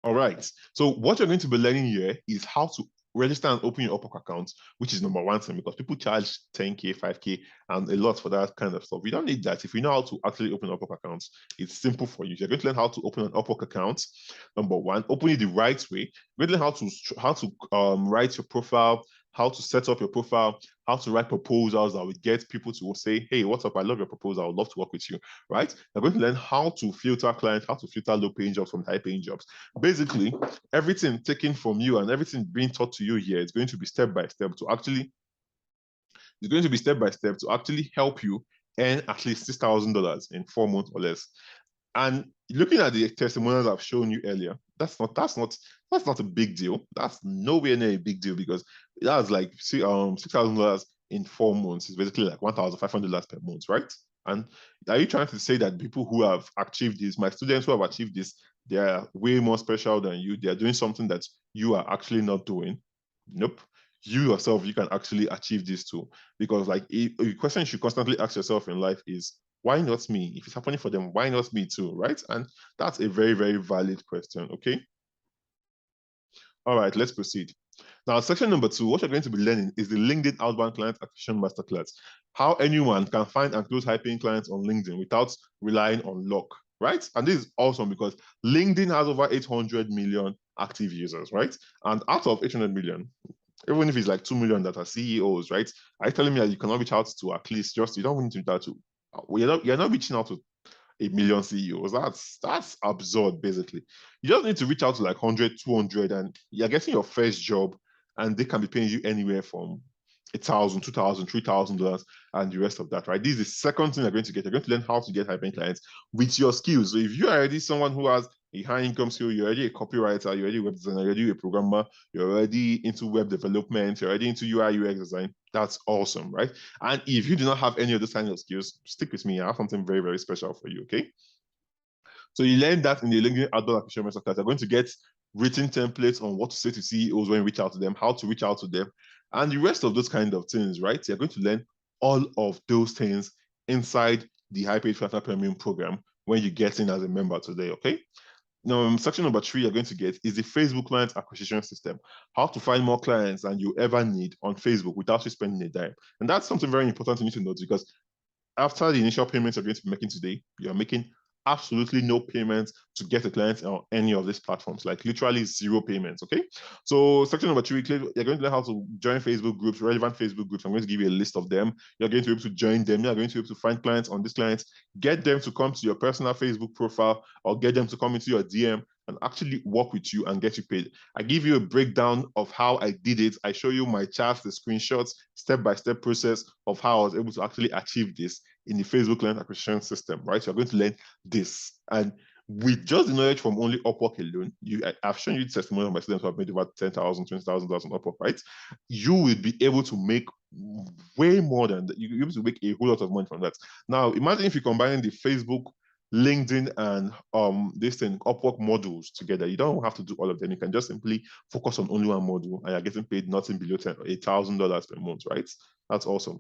All right. So what you're going to be learning here is how to register and open your Upwork account, which is number 1 thing, because people charge 10K, 5K, and a lot for that kind of stuff. You don't need that. If you know how to actually open Upwork accounts, it's simple for you. You're going to learn how to open an Upwork account. Number 1, open it the right way. You're going to learn how to write your profile, how to set up your profile, how to write proposals that would get people to say, hey, what's up? I love your proposal. I would love to work with you, right? You're going to learn how to filter clients, how to filter low-paying jobs from high-paying jobs. Basically, everything taken from you and everything being taught to you here is going to be step-by-step to actually help you earn at least $6,000 in 4 months or less. And looking at the testimonials I've shown you earlier, that's not a big deal. That's nowhere near a big deal because that's like $6,000 in 4 months is basically like $1,500 per month, right? And are you trying to say that people who have achieved this, my students who have achieved this, they are way more special than you? They are doing something that you are actually not doing? Nope. You yourself, you can actually achieve this too. Because like a question you should constantly ask yourself in life is, why not me? If it's happening for them, why not me too, right? And that's a very, very valid question, okay? All right, let's proceed. Now, section number 2, what you're going to be learning is the LinkedIn Outbound Client Acquisition Masterclass. How anyone can find and close high-paying clients on LinkedIn without relying on luck, right? And this is awesome because LinkedIn has over 800 million active users, right? And out of 800 million, Even if it's like 2 million that are CEOs, right? Are you telling me that you cannot reach out to at least just, you don't need to reach out to, you're not reaching out to 1 million CEOs. That's absurd, basically. You just need to reach out to like 100, 200, and you're getting your first job, and they can be paying you anywhere from $1,000, $2,000, $3,000, and the rest of that, right? This is the second thing you're going to get. You're going to learn how to get high-paying clients with your skills. So if you're already someone who has a high income skill, you're already a copywriter, you're already a web designer, you're already a programmer, you're already into web development, you're already into UI UX design, that's awesome, right? And if you do not have any of those kind of skills, stick with me. I have something very, very special for you, okay? So you learn that in the LinkedIn Outdoor Acquisition Masterclass. You're going to get written templates on what to say to CEOs when you reach out to them, how to reach out to them, and the rest of those kind of things, right? You're going to learn all of those things inside the High Paid Freelancer Premium program when you get in as a member today, okay? Now, section number 3 you're going to get is the Facebook client acquisition system. How to find more clients than you ever need on Facebook without you spending a dime. And that's something very important you need to note, because after the initial payments you're going to be making today, you're making absolutely no payments to get a client on any of these platforms, like literally 0 payments, okay? So section number 3, you're going to learn how to join Facebook groups, relevant Facebook groups. I'm going to give you a list of them. You're going to be able to join them. You're going to be able to find clients on these clients, get them to come to your personal Facebook profile, or get them to come into your DM and actually work with you and get you paid. I give you a breakdown of how I did it. I show you my charts, the screenshots, step-by-step process of how I was able to actually achieve this in the Facebook client acquisition system, right? So you're going to learn this. And with just the knowledge from only Upwork alone, I've shown you testimonials of my students who have made over $10,000, $20,000 on Upwork, right? You will be able to make way more than that. You'll be able to make a whole lot of money from that. Now, imagine if you combine the Facebook, LinkedIn, and this thing, Upwork modules together. You don't have to do all of them. You can just simply focus on only one module, and you're getting paid nothing below $8,000 per month, right? That's awesome.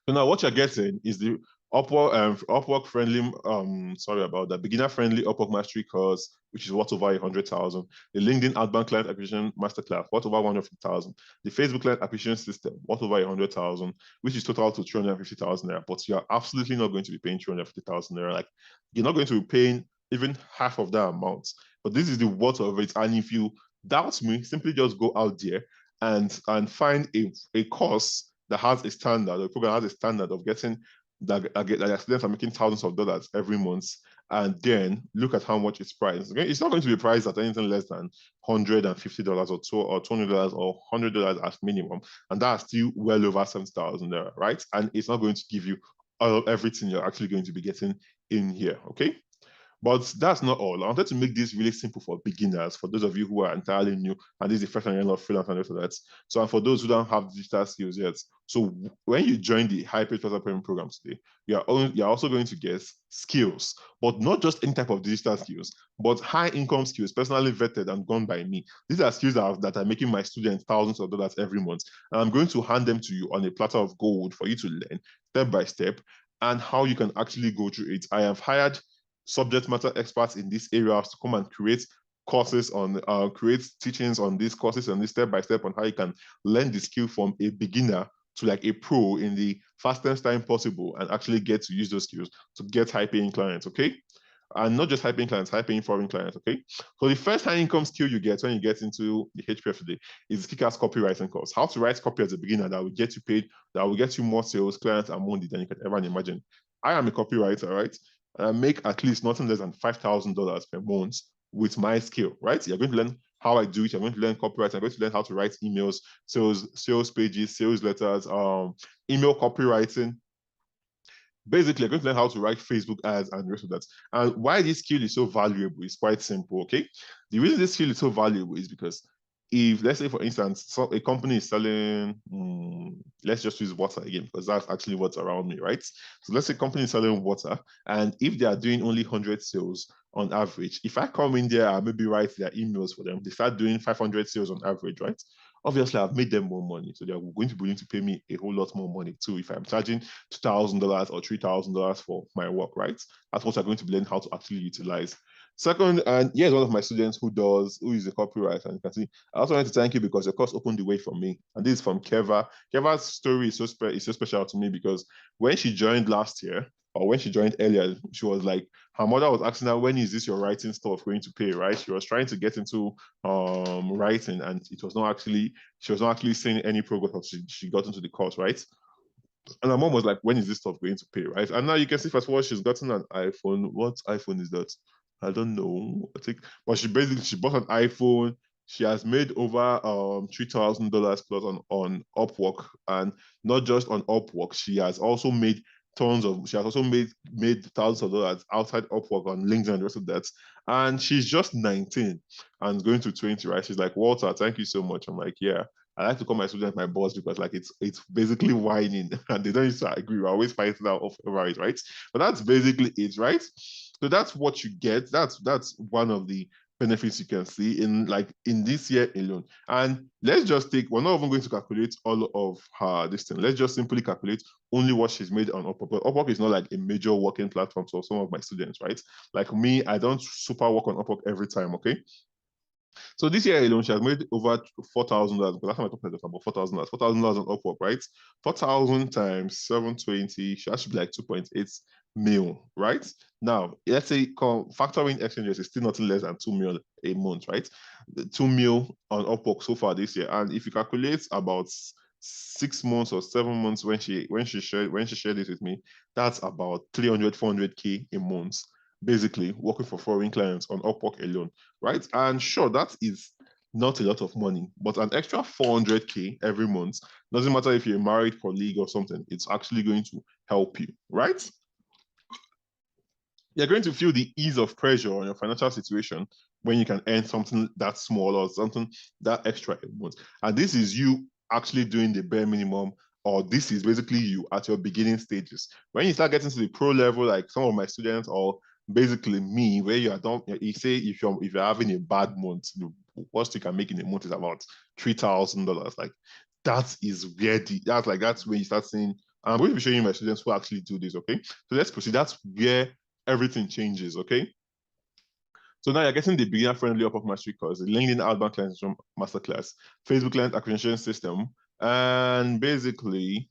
So now what you're getting is the Upwork friendly, sorry about that, beginner friendly Upwork mastery course, which is worth over 100,000. The LinkedIn outbound client acquisition masterclass, worth over 150,000. The Facebook client acquisition system, worth over 100,000, which is total to 350,000 naira. But you're absolutely not going to be paying 350,000 naira. Like, you're not going to be paying even half of that amount. But this is the worth of it. And if you doubt me, simply just go out there and find a course that has a standard, the program has a standard of getting that your students are making thousands of dollars every month, and then look at how much it's priced. Okay? It's not going to be priced at anything less than $150 or $200 or $100 as minimum, and that's still well over 7,000 there, right? And it's not going to give you everything you're actually going to be getting in here, okay? But that's not all. I wanted to make this really simple for beginners, for those of you who are entirely new, and this is the first time you're not freelance and that. So, and for those who don't have digital skills yet. So when you join the High Paid Freelancer Premium program today, you're also going to get skills, but not just any type of digital skills, but high income skills, personally vetted and gone by me. These are skills that are making my students thousands of dollars every month. And I'm going to hand them to you on a platter of gold for you to learn step by step, and how you can actually go through it. I have hired subject matter experts in these areas to come and create courses on, create teachings on these courses and this step by step on how you can learn the skill from a beginner to like a pro in the fastest time possible, and actually get to use those skills to get high paying clients, okay? And not just high paying clients, high paying foreign clients, okay? So the first high income skill you get when you get into the HPF today is the kick-ass copywriting course. How to write copy as a beginner that will get you paid, that will get you more sales, clients, and money than you can ever imagine. I am a copywriter, right? And I make at least nothing less than $5,000 per month with my skill, right? You're going to learn how I do it. You're going to learn copywriting. You're going to learn how to write emails, sales pages, sales letters, email copywriting. Basically, you're going to learn how to write Facebook ads and the rest of that. And why this skill is so valuable is quite simple, okay? The reason this skill is so valuable is because if, let's say, for instance, a company is selling, let's just use water again, because that's actually what's around me, right? So let's say a company is selling water, and if they are doing only 100 sales on average, if I come in there and maybe write their emails for them, they start doing 500 sales on average, right? Obviously, I've made them more money, so they're going to be willing to pay me a whole lot more money too if I'm charging $2,000 or $3,000 for my work, right? That's what I'm going to be learning how to actually utilize. Second, and here's one of my students who is a copywriter, and you can see, I also want to thank you because your course opened the way for me. And this is from Keva. Keva's story is so special to me because when she joined last year, or when she joined earlier, she was like, her mother was asking her, when is this your writing stuff going to pay, right? She was trying to get into writing, and it was not actually, she was not actually seeing any progress until she got into the course, right? And her mom was like, when is this stuff going to pay, right? And now you can see, fast forward, she's gotten an iPhone. What iPhone is that? I don't know. I think, but she bought an iPhone. She has made over $3,000 plus on Upwork, and not just on Upwork. She has also made she has also made thousands of dollars outside Upwork on LinkedIn and the rest of that. And she's just 19 and going to 20, right? She's like, Walter, thank you so much. I'm like, yeah. I like to call my students my boss because like it's basically whining and they don't used to agree. We're always fighting out over it, right? But that's basically it, right? So that's what you get. That's one of the benefits you can see in this year alone. And let's just take, we're not even going to calculate all of her this thing. Let's just simply calculate only what she's made on Upwork. But Upwork is not like a major working platform for some of my students, right? Like me, I don't super work on Upwork every time, okay? So this year alone, she has made over $4,000. But last time I talked about $4,000. $4,000 on Upwork, right? 4,000 times 720, that should be like 2.8 mil, right? Now, let's say factoring exchanges is still nothing less than 2 mil a month, right? 2 mil on Upwork so far this year. And if you calculate about 6 months or 7 months when she shared this with me, that's about 300, 400K a month, basically working for foreign clients on Upwork alone, right? And sure, that is not a lot of money, but an extra 400K every month, doesn't matter if you're a married colleague or something, it's actually going to help you, right? You're going to feel the ease of pressure on your financial situation when you can earn something that small or something that extra a month. And this is you actually doing the bare minimum, or this is basically you at your beginning stages. When you start getting to the pro level, like some of my students, or basically me, where you say if you're having a bad month, the worst you can make in a month is about $3,000. Like that is where that's where you start seeing. I'm going to be showing you my students who actually do this. Okay, so let's proceed. That's where everything changes. Okay. So now you're getting the beginner-friendly Upwork Mastery course, the LinkedIn Outbound Client Masterclass, Facebook Client Acquisition System, and basically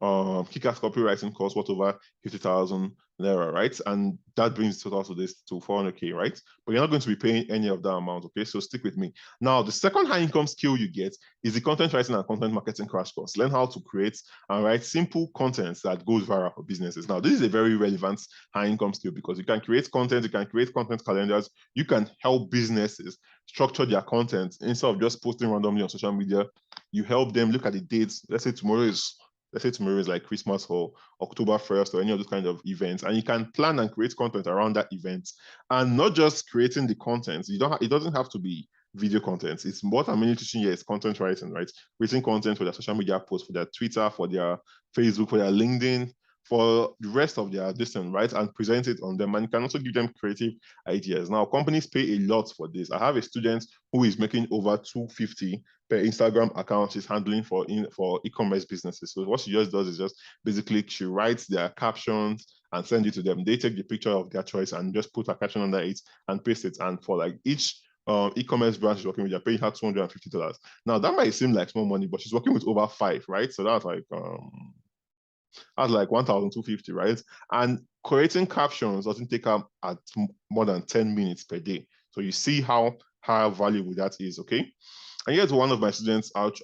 Kick-Ass copywriting course worth over 50,000 naira, right? And that brings the total to this to 400K, right? But you're not going to be paying any of that amount, okay? So stick with me. Now, the second high income skill you get is the content writing and content marketing crash course. Learn how to create and write simple content that goes viral for businesses. Now, this is a very relevant high income skill because you can create content, you can create content calendars, you can help businesses structure their content instead of just posting randomly on social media. You help them look at the dates. Let's say tomorrow is like Christmas or October 1st or any of those kind of events, and you can plan and create content around that event, and not just creating the content. It doesn't have to be video content. It's what I'm mainly teaching here is content writing, right? Written content for their social media posts, for their Twitter, for their Facebook, for their LinkedIn, for the rest of their distance, right? And present it on them. And you can also give them creative ideas. Now, companies pay a lot for this. I have a student who is making over $250 per Instagram account she's handling for e-commerce businesses. So what she just does is just basically she writes their captions and send it to them. They take the picture of their choice and just put a caption under it and paste it. And for like each e-commerce brand she's working with, they're paying her $250. Now that might seem like small money, but she's working with over 5, right? So that's like 1,250, right? And creating captions doesn't take up at more than 10 minutes per day. So you see how valuable that is, okay? And here's one of my students out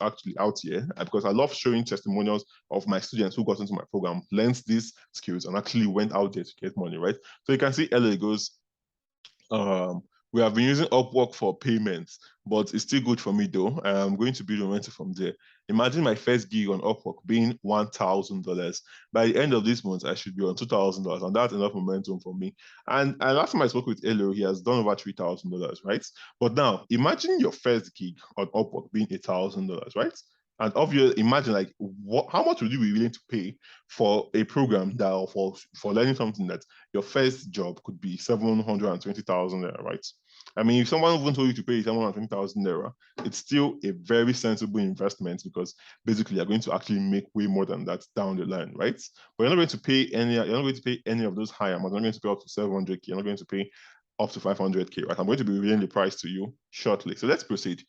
here, because I love showing testimonials of my students who got into my program, learned these skills, and actually went out there to get money, right? So you can see Ella goes, we have been using Upwork for payments, but it's still good for me though. I'm going to build momentum from there. Imagine my first gig on Upwork being $1,000. By the end of this month, I should be on $2,000, and that's enough momentum for me. And last time I spoke with Elo, he has done over $3,000, right? But now imagine your first gig on Upwork being $1,000, right? And obviously, imagine like how much would you be willing to pay for a program that, or for learning something that your first job could be 720,000 naira, right? I mean, if someone even told you to pay 720,000 naira, it's still a very sensible investment because basically you're going to actually make way more than that down the line, right? But you're not going to pay any of those high amounts. You're not going to pay up to 700K. You're not going to pay up to 500K, right? I'm going to be revealing the price to you shortly. So let's proceed.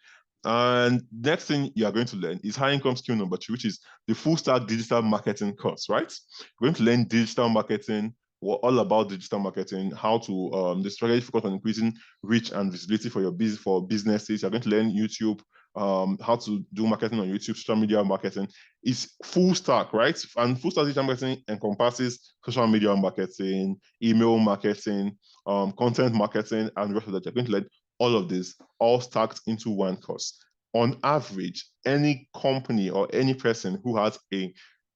And next thing you are going to learn is high income skill number 2, which is the full stack digital marketing course, right? You're going to learn digital marketing, all about digital marketing, how to the strategy focus on increasing reach and visibility for your business, for businesses. You're going to learn YouTube, how to do marketing on YouTube, social media marketing. It's full stack, right? And full stack digital marketing encompasses social media marketing, email marketing, content marketing, and the rest of that. You're going to learn all of this, all stacked into one course. On average, any company or any person who has a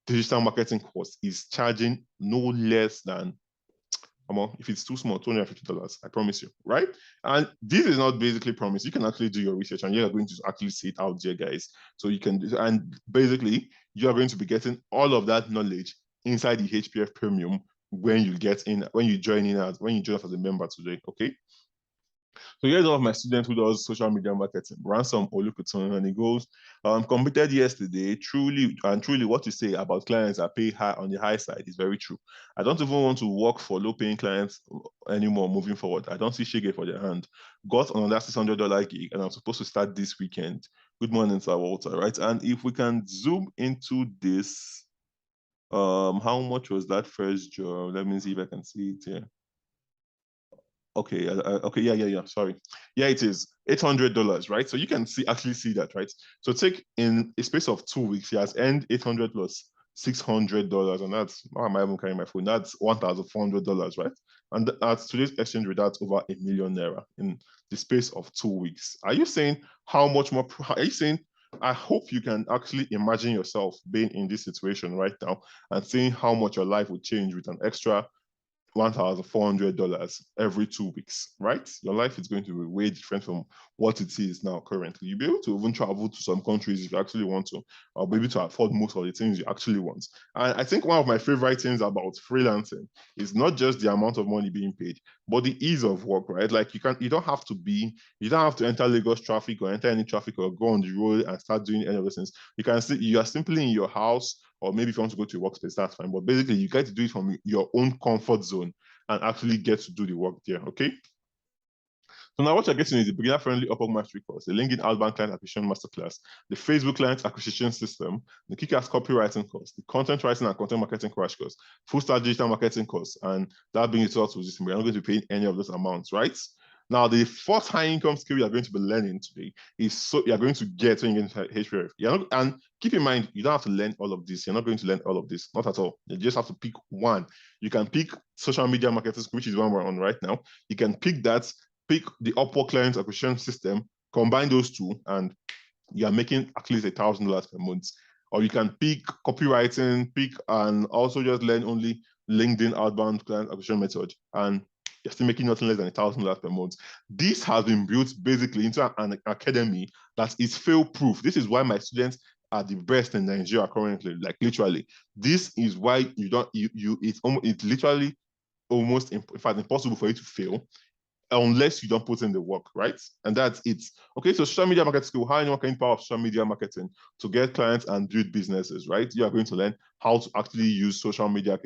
digital marketing course is charging no less than, if it's too small, $250, I promise you, right? And this is not basically promise. You can actually do your research and you're going to actually see it out there, guys. So you can, and basically you're going to be getting all of that knowledge inside the HPF Premium when you join us as a member today, okay? So here's one of my students who does social media marketing, Ransom Olukutun, and he goes, completed yesterday, truly what you say about clients that pay high on the high side is very true. I don't even want to work for low-paying clients anymore moving forward. I don't see shege for their hand. Got on that $600 gig, and I'm supposed to start this weekend. Good morning, Sir Walter, right? And if we can zoom into this, how much was that first job? Let me see if I can see it here. Okay, okay, yeah. Sorry, yeah, it is $800, right? So you can actually see that, right? So take in a space of 2 weeks, he has earned 800 plus $600, and that's, how am I even carrying my phone? That's $1,400, right? And at today's exchange rate, that's over ₦1 million in the space of 2 weeks. Are you saying how much more? Are you saying? I hope you can actually imagine yourself being in this situation right now and seeing how much your life would change with an extra $1,400 every 2 weeks, right? Your life is going to be way different from what it is now currently. You'll be able to even travel to some countries if you actually want to, or be able to afford most of the things you actually want. And I think one of my favorite things about freelancing is not just the amount of money being paid, but the ease of work, right? Like you don't have to enter Lagos traffic or enter any traffic or go on the road and start doing any of those things. You are simply in your house, or maybe if you want to go to your workspace, that's fine. But basically, you get to do it from your own comfort zone and actually get to do the work there, okay? So now what you're getting is the beginner-friendly Upwork Mastery course, the LinkedIn Outbound Client Acquisition Masterclass, the Facebook Client Acquisition System, the Kick-Ass Copywriting course, the Content Writing and Content Marketing Crash course, Full Stack Digital Marketing course, and that brings it all to this. We're not going to be paying any of those amounts, right? Now, the first high income skill you're going to be learning today is you're going to get when you get into HPF. And keep in mind, you don't have to learn all of this. You're not going to learn all of this, not at all. You just have to pick one. You can pick social media marketing, which is one we're on right now. You can pick that, pick the Upwork Client Acquisition System, combine those two, and you're making at least $1,000 per month. Or you can pick copywriting, and also just learn only LinkedIn Outbound Client Acquisition method, and you're still making nothing less than $1,000 per month. This has been built basically into an academy that is fail-proof. This is why my students are the best in Nigeria currently, like literally. This is why it's literally almost, in fact, impossible for you to fail unless you don't put in the work, right? And that's it. Okay, so social media marketing school, how anyone can power of social media marketing to get clients and build businesses, right? You are going to learn how to actually use social media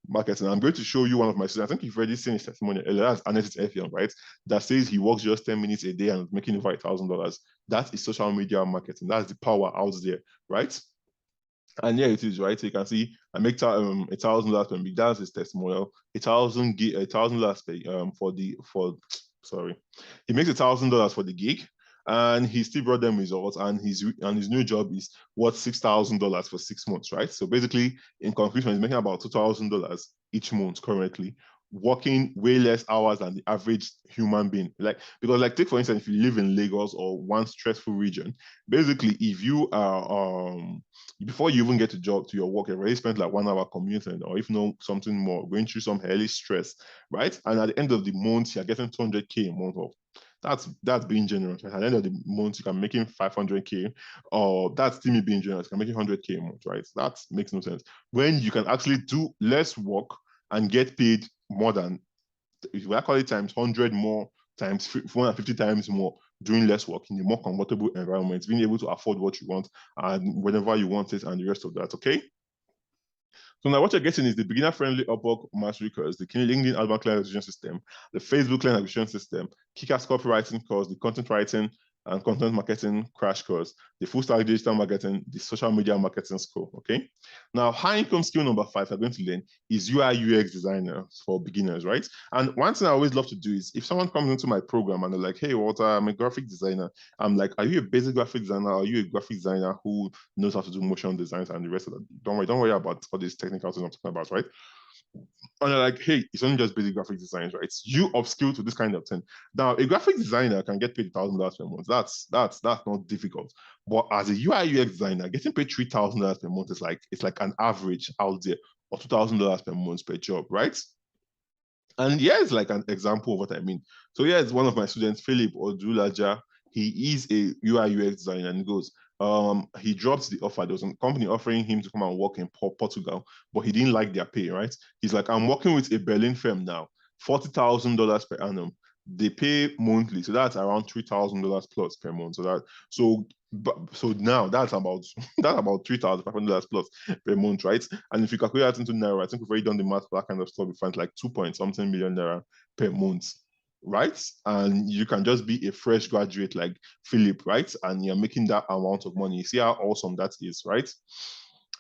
marketing. I'm going to show you one of my students. I think you've already seen his testimonial earlier. That's Anetis Effion, right? That says he works just 10 minutes a day and is making over $1,000. That is social media marketing. That's the power out there, right? And yeah, it is, right? So you can see I make $1,000 per week. That's his testimonial. $1,000 sorry. He makes $1,000 for the gig, and he still brought them results. And his new job is worth $6,000 for 6 months, right? So basically, in conclusion, he's making about $2,000 each month currently, working way less hours than the average human being. Because take for instance, if you live in Lagos or one stressful region, basically if you are before you even get to your work, you've already spent like 1 hour commuting, or if not something more, going through some early stress, right? And at the end of the month, you're getting 200K a month off. That's being generous. At the end of the month, you can make 500K, or that's still me being generous. You can make 100K a month, right? That makes no sense. When you can actually do less work and get paid more than, if you call it times 100 more, times 450 times more, doing less work in a more comfortable environment, being able to afford what you want and whenever you want it, and the rest of that, okay? So now what you're getting is the beginner-friendly Upwork Mastery course, the LinkedIn Outbound Client Acquisition System, the Facebook Client Acquisition System, Kick-Ass Copywriting course, the Content Writing and content marketing crash course, the full stack digital marketing, the social media marketing school. Okay. Now, high income skill number 5 we're going to learn is UI UX designer for beginners, right? And one thing I always love to do is if someone comes into my program and they're like, hey, Walter, I'm a graphic designer. I'm like, are you a basic graphic designer? Or are you a graphic designer who knows how to do motion designs and the rest of that? Don't worry about all these technical things I'm talking about, right? And they're like, hey, it's only just basic graphic designs, right? You upskill to this kind of thing. Now, a graphic designer can get paid $1,000 per month. That's not difficult. But as a UI UX designer, getting paid $3,000 per month is like an average out there, or $2,000 per month per job, right? And here's like an example of what I mean. So here's one of my students, Philip Odulaja. He is a UI UX designer, and he goes, he dropped the offer. There was a company offering him to come and work in Portugal, but he didn't like their pay, right? He's like, I'm working with a Berlin firm now, $40,000 per annum. They pay monthly, so that's around $3,000 plus per month. So now that's about $3,500 plus per month, right? And if you calculate that into naira, I think we've already done the math for that kind of stuff. We find like 2 point something million naira per month, right? And you can just be a fresh graduate like Philip, right? And you're making that amount of money. You see how awesome that is, right?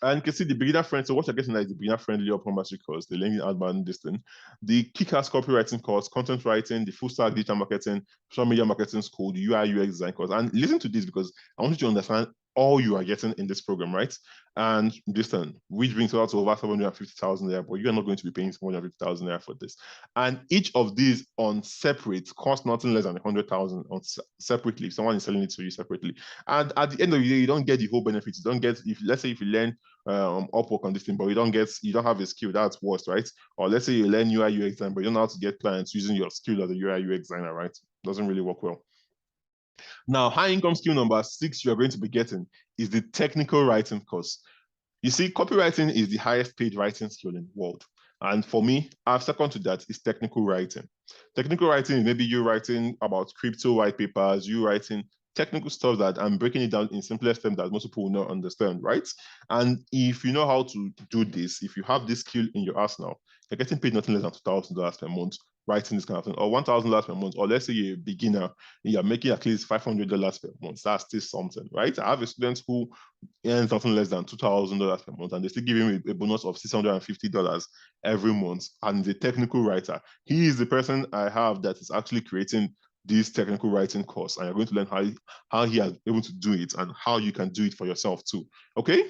And you can see the beginner friendly. So what you're getting is the beginner friendly upper mastery course, the LinkedIn outbound distance, the kick-ass copywriting course, content writing, the full stack digital marketing, social media marketing school, the UI UX design course. And listen to this because I want you to understand all you are getting in this program, right? And listen, which brings out to over 750,000 there, but you're not going to be paying 750,000 there for this. And each of these on separate cost nothing less than 100,000 on separately. If someone is selling it to you separately, and at the end of the day, you don't get the whole benefits. You don't get, if let's say if you learn Upwork on this thing, but you don't have a skill, that's worse, right? Or let's say you learn UI UX design, but you don't know how to get clients using your skill as a UI UX designer, right? Doesn't really work well. Now, high income skill number 6 you're going to be getting is the technical writing course. You see, copywriting is the highest paid writing skill in the world. And for me, our second to that is technical writing. Technical writing is maybe you writing about crypto white papers, you writing technical stuff that I'm breaking it down in simplest terms that most people will not understand, right? And if you know how to do this, if you have this skill in your arsenal, you're getting paid nothing less than $2,000 per month writing this kind of thing, or $1,000 per month, or let's say you're a beginner, you're making at least $500 per month. That's still something, right? I have a student who earns something less than $2,000 per month, and they still give him a bonus of $650 every month. And the technical writer, he is the person I have that is actually creating this technical writing course, and you're going to learn how he has been able to do it and how you can do it for yourself too. Okay.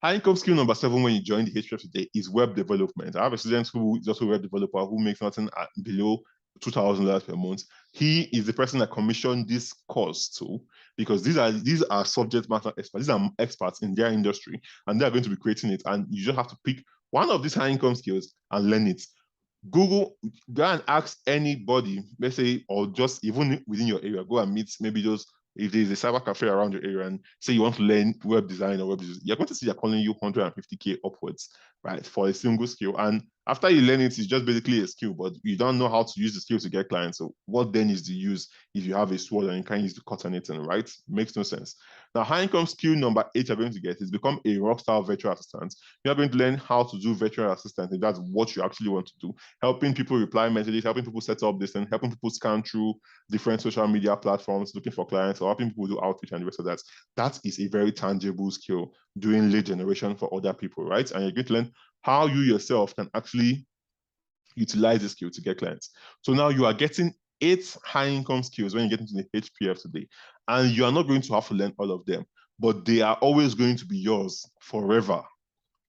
High income skill number 7 when you join the HPF today is web development. I have a student who is also a web developer who makes nothing below $2,000 per month. He is the person that commissioned this course to, because these are subject matter experts. These are experts in their industry, and they're going to be creating it. And you just have to pick one of these high income skills and learn it. Google, go and ask anybody, let's say, or just even within your area, go and meet maybe those, if there's a cyber cafe around your area and say you want to learn web design or web design, you're going to see they're calling you 150K upwards, right, for a single skill. And after you learn it, it's just basically a skill, but you don't know how to use the skill to get clients. So what then is the use if you have a sword and you can't use the cut on it, right? Makes no sense. Now, high income skill number 8 you're going to get is become a rockstar virtual assistant. You're going to learn how to do virtual assistant if that's what you actually want to do. Helping people reply messages, helping people set up this, and helping people scan through different social media platforms, looking for clients, or helping people do outreach and the rest of that. That is a very tangible skill, doing lead generation for other people, right? And you're going to learn how you yourself can actually utilize the skill to get clients. So now you are getting 8 high income skills when you get into the HPF today, and you are not going to have to learn all of them, but they are always going to be yours forever,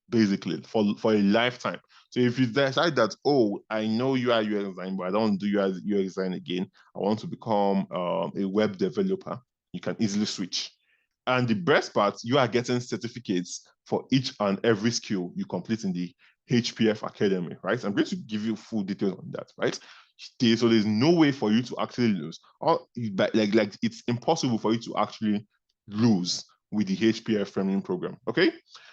basically, for a lifetime. So if you decide that, oh, I know UI UX design, but I don't want to do UI UX design again, I want to become a web developer, you can easily switch. And the best part, you are getting certificates for each and every skill you complete in the HPF Academy, right? I'm going to give you full details on that, right? So there's no way for you to actually lose. Or like it's impossible for you to actually lose with the HPF Premium program, okay?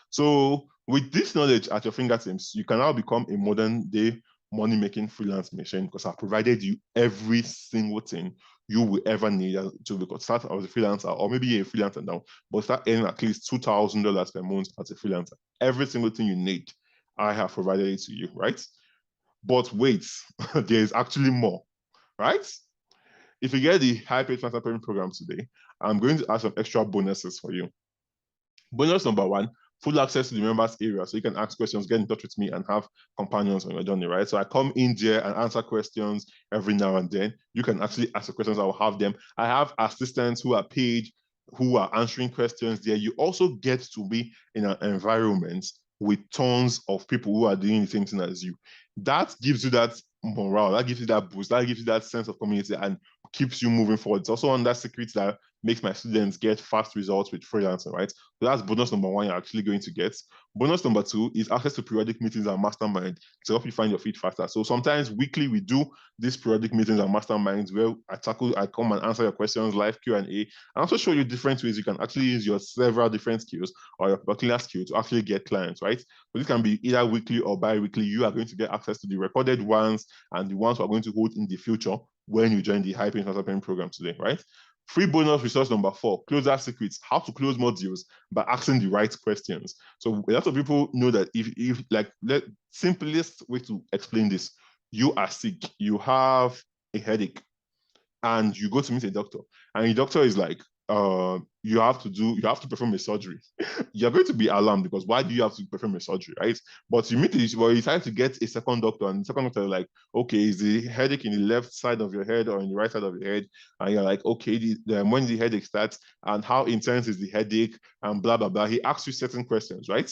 So with this knowledge at your fingertips, you can now become a modern day money-making freelance machine, because I've provided you every single thing you will ever need to start as a freelancer, or maybe a freelancer now, but start earning at least $2,000 per month as a freelancer. Every single thing you need, I have provided it to you, right? But wait, there is actually more, right? if you get the high paid transfer payment program today, I'm going to add some extra bonuses for you. Bonus number one, full access to the members area. So you can ask questions, get in touch with me, and have companions on your journey, right? So I come in there and answer questions every now and then. You can actually ask the questions, I will have them. I have assistants who are paid, who are answering questions there. You also get to be in an environment with tons of people who are doing the same thing as you. That gives you that morale, that gives you that boost, that gives you that sense of community and keeps you moving forward. It's also on that secret that makes my students get fast results with freelancing, right? So that's bonus number one you're actually going to get. Bonus number two is access to periodic meetings and mastermind to help you find your feet faster. So sometimes weekly we do these periodic meetings and masterminds where I come and answer your questions, live Q&A, and also show you different ways you can actually use your several different skills or your particular skill to actually get clients, right? So this can be either weekly or bi-weekly. You are going to get access to the recorded ones and the ones we're going to hold in the future when you join the high paying transfer payment program today, right? Free bonus resource number 4, closer secrets, how to close more deals by asking the right questions. So a lot of people know that if like, simplest way to explain this, you are sick, you have a headache, and you go to meet a doctor, and the doctor is like, you have to perform a surgery. You're going to be alarmed because why do you have to perform a surgery, right? But you decide to get a second doctor, and the second doctor is like, okay, is the headache in the left side of your head or in the right side of your head? And you're like, okay, when the headache starts and how intense is the headache and blah blah blah. He asks you certain questions, right?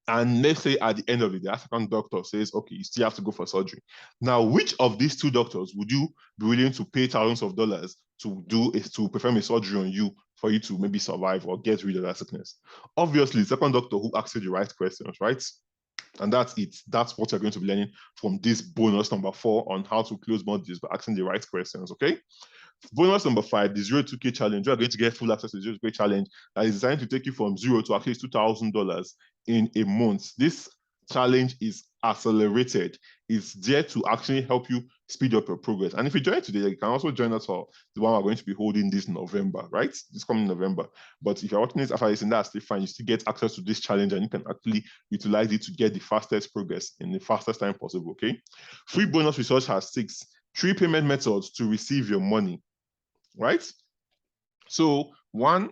And let's say at the end of the day, that second doctor says, okay, you still have to go for surgery. Now, which of these two doctors would you be willing to pay thousands of dollars to perform a surgery on you for you to maybe survive or get rid of that sickness? Obviously, the second doctor who asks you the right questions, right? And that's it. That's what you're going to be learning from this bonus number 4 on how to close more deals by asking the right questions, okay? Bonus number 5, the 0 to 2K challenge. You are going to get full access to the 0 to 2K challenge that is designed to take you from zero to at least $2,000 in a month. This challenge is accelerated. It's there to actually help you speed up your progress. And if you join today, you can also join us for the one we're going to be holding this November, right? This coming November. But if you're watching this after this, and that's still fine, you still get access to this challenge and you can actually utilize it to get the fastest progress in the fastest time possible, okay? Free bonus resource has 6 3 payment methods to receive your money, right? So one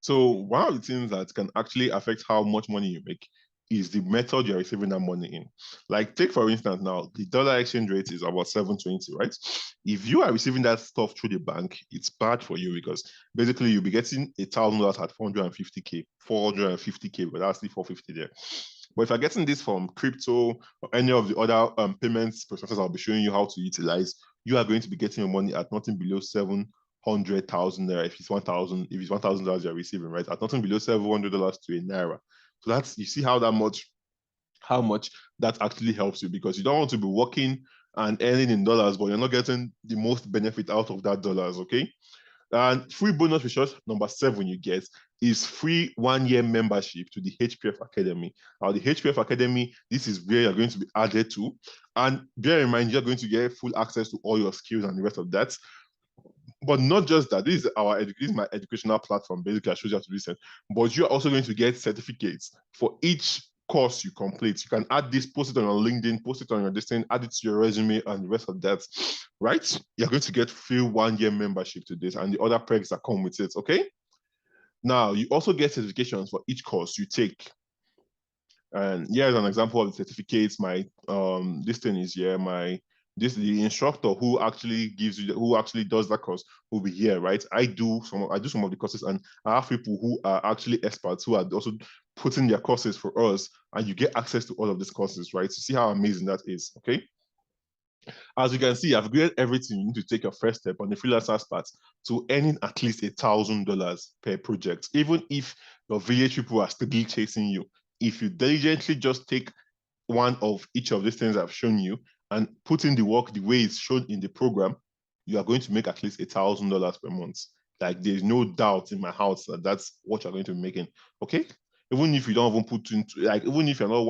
of the things that can actually affect how much money you make is the method you're receiving that money in. Like, take for instance now, the dollar exchange rate is about 720, right? If you are receiving that stuff through the bank, it's bad for you because basically you'll be getting $1,000 at 450K, but that's the 450 there. But if you're getting this from crypto or any of the other payments processors I'll be showing you how to utilize, you are going to be getting your money at nothing below 700,000 naira. If it's $1,000 you're receiving, right? At nothing below $700 to a naira. So that's, you see how much that actually helps you, because you don't want to be working and earning in dollars, but you're not getting the most benefit out of that dollars, okay? And free bonus resource number 7 you get is free 1-year membership to the HPF Academy. Now, the HPF Academy, this is where you're going to be added to. And bear in mind, you're going to get full access to all your skills and the rest of that. But not just that, this is my educational platform. Basically, I showed you how to do this. But you're also going to get certificates for each course you complete. You can add this, post it on your LinkedIn, post it on your distance, add it to your resume and the rest of that, right? You're going to get free 1-year membership to this and the other perks that come with it, okay? Now, you also get certifications for each course you take. And here's an example of the certificates. This thing is here, the instructor who actually does that course will be here, right? I do some of the courses, and I have people who are actually experts who are also putting their courses for us, and you get access to all of these courses, right? So see how amazing that is, okay? As you can see, I've graded everything you need to take your first step on the freelancer part to earning at least $1,000 per project, even if your village people are still chasing you. If you diligently just take one of each of these things I've shown you and put in the work the way it's shown in the program, you are going to make at least $1,000 per month. Like, there's no doubt in my house that that's what you're going to be making, okay? Even if you don't even put into, like, even if you're not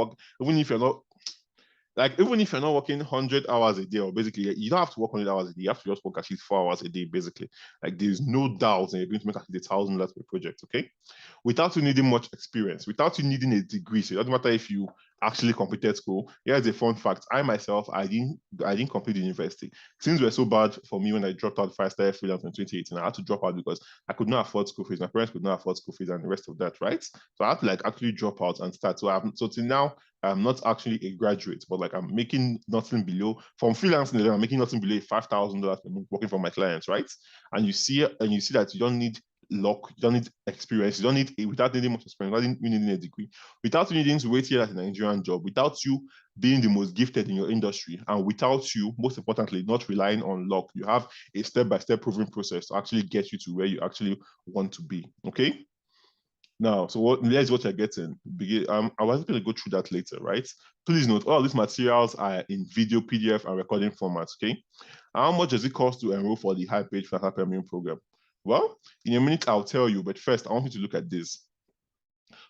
working 100 hours a day, or basically, you don't have to work 100 hours a day, you have to just work at least 4 hours a day, basically. Like, there's no doubt that you're going to make at least $1,000 per project, okay? Without you needing much experience, without you needing a degree. So it doesn't matter if you actually completed school. Here's a fun fact. I myself, I didn't complete university. Things were so bad for me when I dropped out before I started freelance in 2018. I had to drop out because I could not afford school fees. My parents could not afford school fees and the rest of that, right? So I had to like actually drop out and start. So till now, I'm not actually a graduate, but like I'm making nothing below from freelancing. I'm making nothing below $5,000 per month working for my clients, right? And you see that you don't need luck, you don't need experience, you don't need without needing much experience, without needing a degree, without needing to wait here at a Nigerian job, without you being the most gifted in your industry, and without you, most importantly, not relying on luck. You have a step-by-step proving process to actually get you to where you actually want to be. Okay. Now, so here's what you're getting. I was going to go through that later, right? Please note, all these materials are in video, PDF, and recording formats, okay? How much does it cost to enroll for the high page Flatter Premium program? Well, in a minute, I'll tell you, but first, I want you to look at this.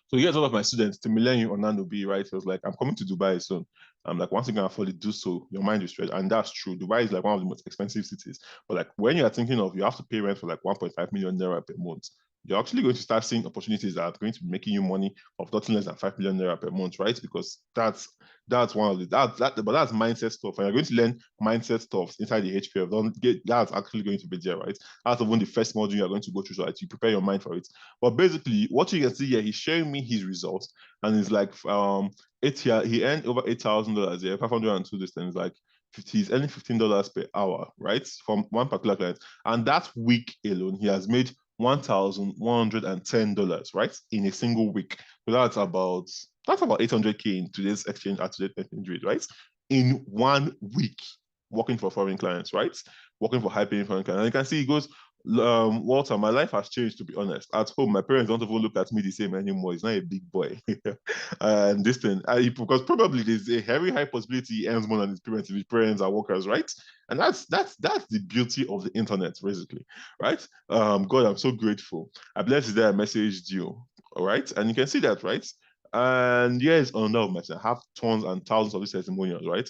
So here's all of my students, Timileyin Onanobi, right? He was like, I'm coming to Dubai soon. I'm like, once you can afford it, do so. Your mind is stretched. And that's true. Dubai is like one of the most expensive cities. But like when you're thinking of you have to pay rent for like 1.5 million naira per month, you're actually going to start seeing opportunities that are going to be making you money of nothing less than 5 million naira per month, right? Because that's one of the but that's mindset stuff. And you're going to learn mindset stuff inside the HPF. Don't get that's actually going to be there, right? That's even the first module you're going to go through so that you prepare your mind for it. But basically, what you can see here, he's sharing me his results, and it's like he earned over $8,000 here, 502 this thing is like he's earning $15 per hour, right? From one particular client. And that week alone, he has made $1,110, right? In a single week. So that's about 800K in today's exchange rate, right? In 1 week, working for foreign clients, right? Working for high-paying foreign clients. And you can see he goes, Walter, my life has changed, to be honest. At home, my parents don't even look at me the same anymore. He's not a big boy. And this thing, because probably there's a very high possibility he earns more than his parents if his parents are workers, right? And that's the beauty of the internet, basically, right? God, I'm so grateful. I bless you that I messaged you, all right? And you can see that, right? And yes, another message. I have tons and thousands of these testimonials, right?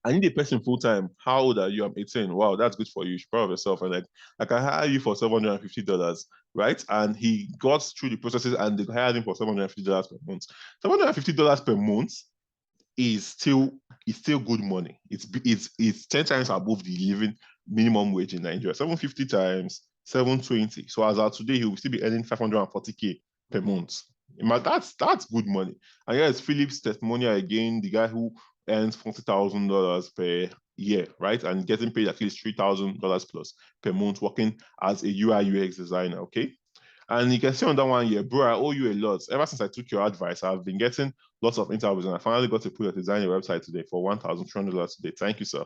I need a person full time. How old are you? I'm 18. Wow, that's good for you. You should proud of yourself. And like, I can hire you for $750, right? And he got through the processes and they hired him for $750 per month. $750 per month is still good money. It's 10 times above the living minimum wage in Nigeria. 750 times 720. So as of today, he will still be earning 540K per month. That's good money. And here's Philip's testimonial again, the guy who earns $40,000 per year, right? And getting paid at least $3,000 plus per month working as a UI UX designer, okay? And you can see on that one year, bro, I owe you a lot. Ever since I took your advice, I've been getting lots of interviews and I finally got to put a design your website today for $1,300 today. Thank you, sir.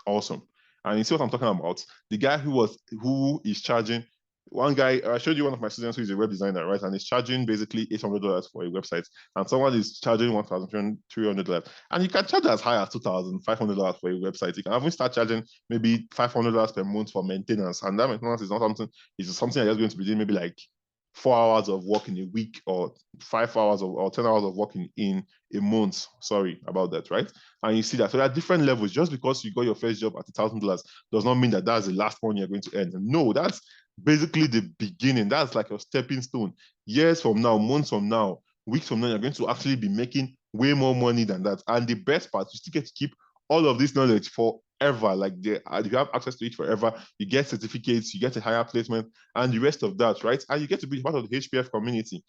Awesome. And you see what I'm talking about? The guy who is charging, one guy, I showed you one of my students who is a web designer, right? And he's charging basically $800 for a website. And someone is charging $1,300. And you can charge as high as $2,500 for a website. You can even start charging maybe $500 per month for maintenance. And that maintenance is not something, it's something that's going to be doing maybe like 4 hours of work in a week or 5 hours or 10 hours of working in a month. Sorry about that, right? And you see that. So there are different levels. Just because you got your first job at $1,000 does not mean that that's the last one you're going to earn. No, that's basically the beginning. That's like your stepping stone. Years from now, months from now, weeks from now, you're going to actually be making way more money than that. And the best part, you still get to keep all of this knowledge forever. Like you have access to it forever. You get certificates, you get a higher placement, and the rest of that, right? And you get to be part of the HPF community,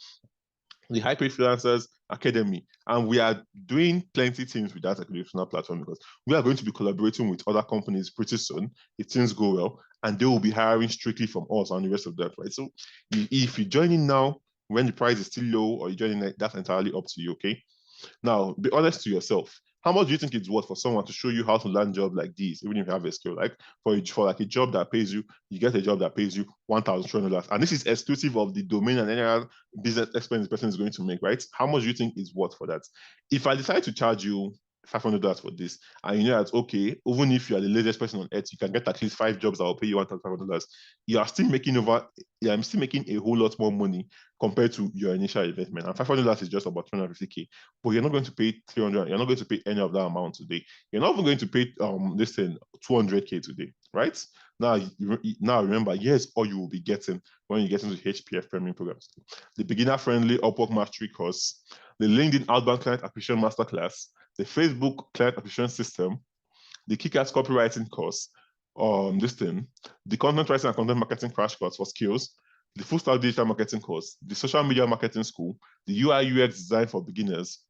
the High Paid Freelancers Academy. And we are doing plenty things with that educational platform because we are going to be collaborating with other companies pretty soon if things go well, and they will be hiring strictly from us and the rest of that, right? So if you're joining now when the price is still low or you're joining, that's entirely up to you, okay? Now, be honest to yourself. How much do you think it's worth for someone to show you how to land a job like this, even if you have a skill? Like for like a job that pays you, you get a job that pays you $1,200. And this is exclusive of the domain and any other business expense the person is going to make, right? How much do you think is worth for that? If I decide to charge you $500 for this, and you know that's okay, even if you are the laziest person on earth, you can get at least 5 jobs that will pay you $1,500. You are still making I'm still making a whole lot more money compared to your initial investment. And $500 is just about 250K. But you're not going to pay 300. You're not going to pay any of that amount today. You're not even going to pay this thing 200K today, right? Now, now remember, here's all you will be getting when you get into the HPF Premium programs: the beginner-friendly Upwork Mastery course, the LinkedIn Outbound Client Acquisition Masterclass, the Facebook Client Acquisition System, the Kick-Ass Copywriting course, the Content Writing and Content Marketing Crash Course for skills, the Full Stack Digital Marketing course, the Social Media Marketing School, the UI UX Design for Beginners,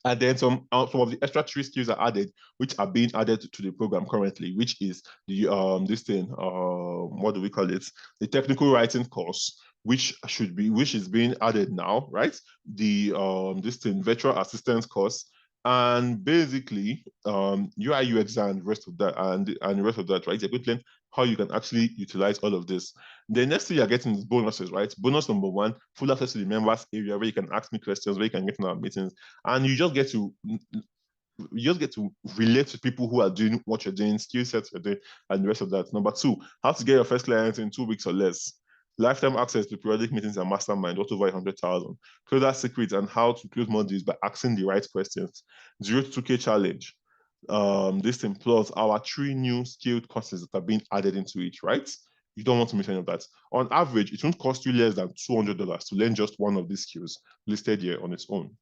and then some of the extra 3 skills are added, which are being added to the program currently, which is the what do we call it? The technical writing course, which is being added now, right? The virtual assistance course, and basically UI UX and the rest of that, and the rest of that, right? You're going to learn how you can actually utilize all of this. The next thing you're getting is bonuses, right? Bonus number 1, full access to the members area where you can ask me questions, where you can get in our meetings, and you just get to relate to people who are doing what you're doing, skill sets you're doing, and the rest of that. Number 2, how to get your first client in 2 weeks or less. Lifetime access to periodic meetings and mastermind, what over 100,000. Closer secrets and how to close more deals by asking the right questions. 0 to 2K challenge. This thing plus our 3 new skilled courses that are being added into it, right? You don't want to miss any of that. On average, it won't cost you less than $200 to learn just one of these skills listed here on its own,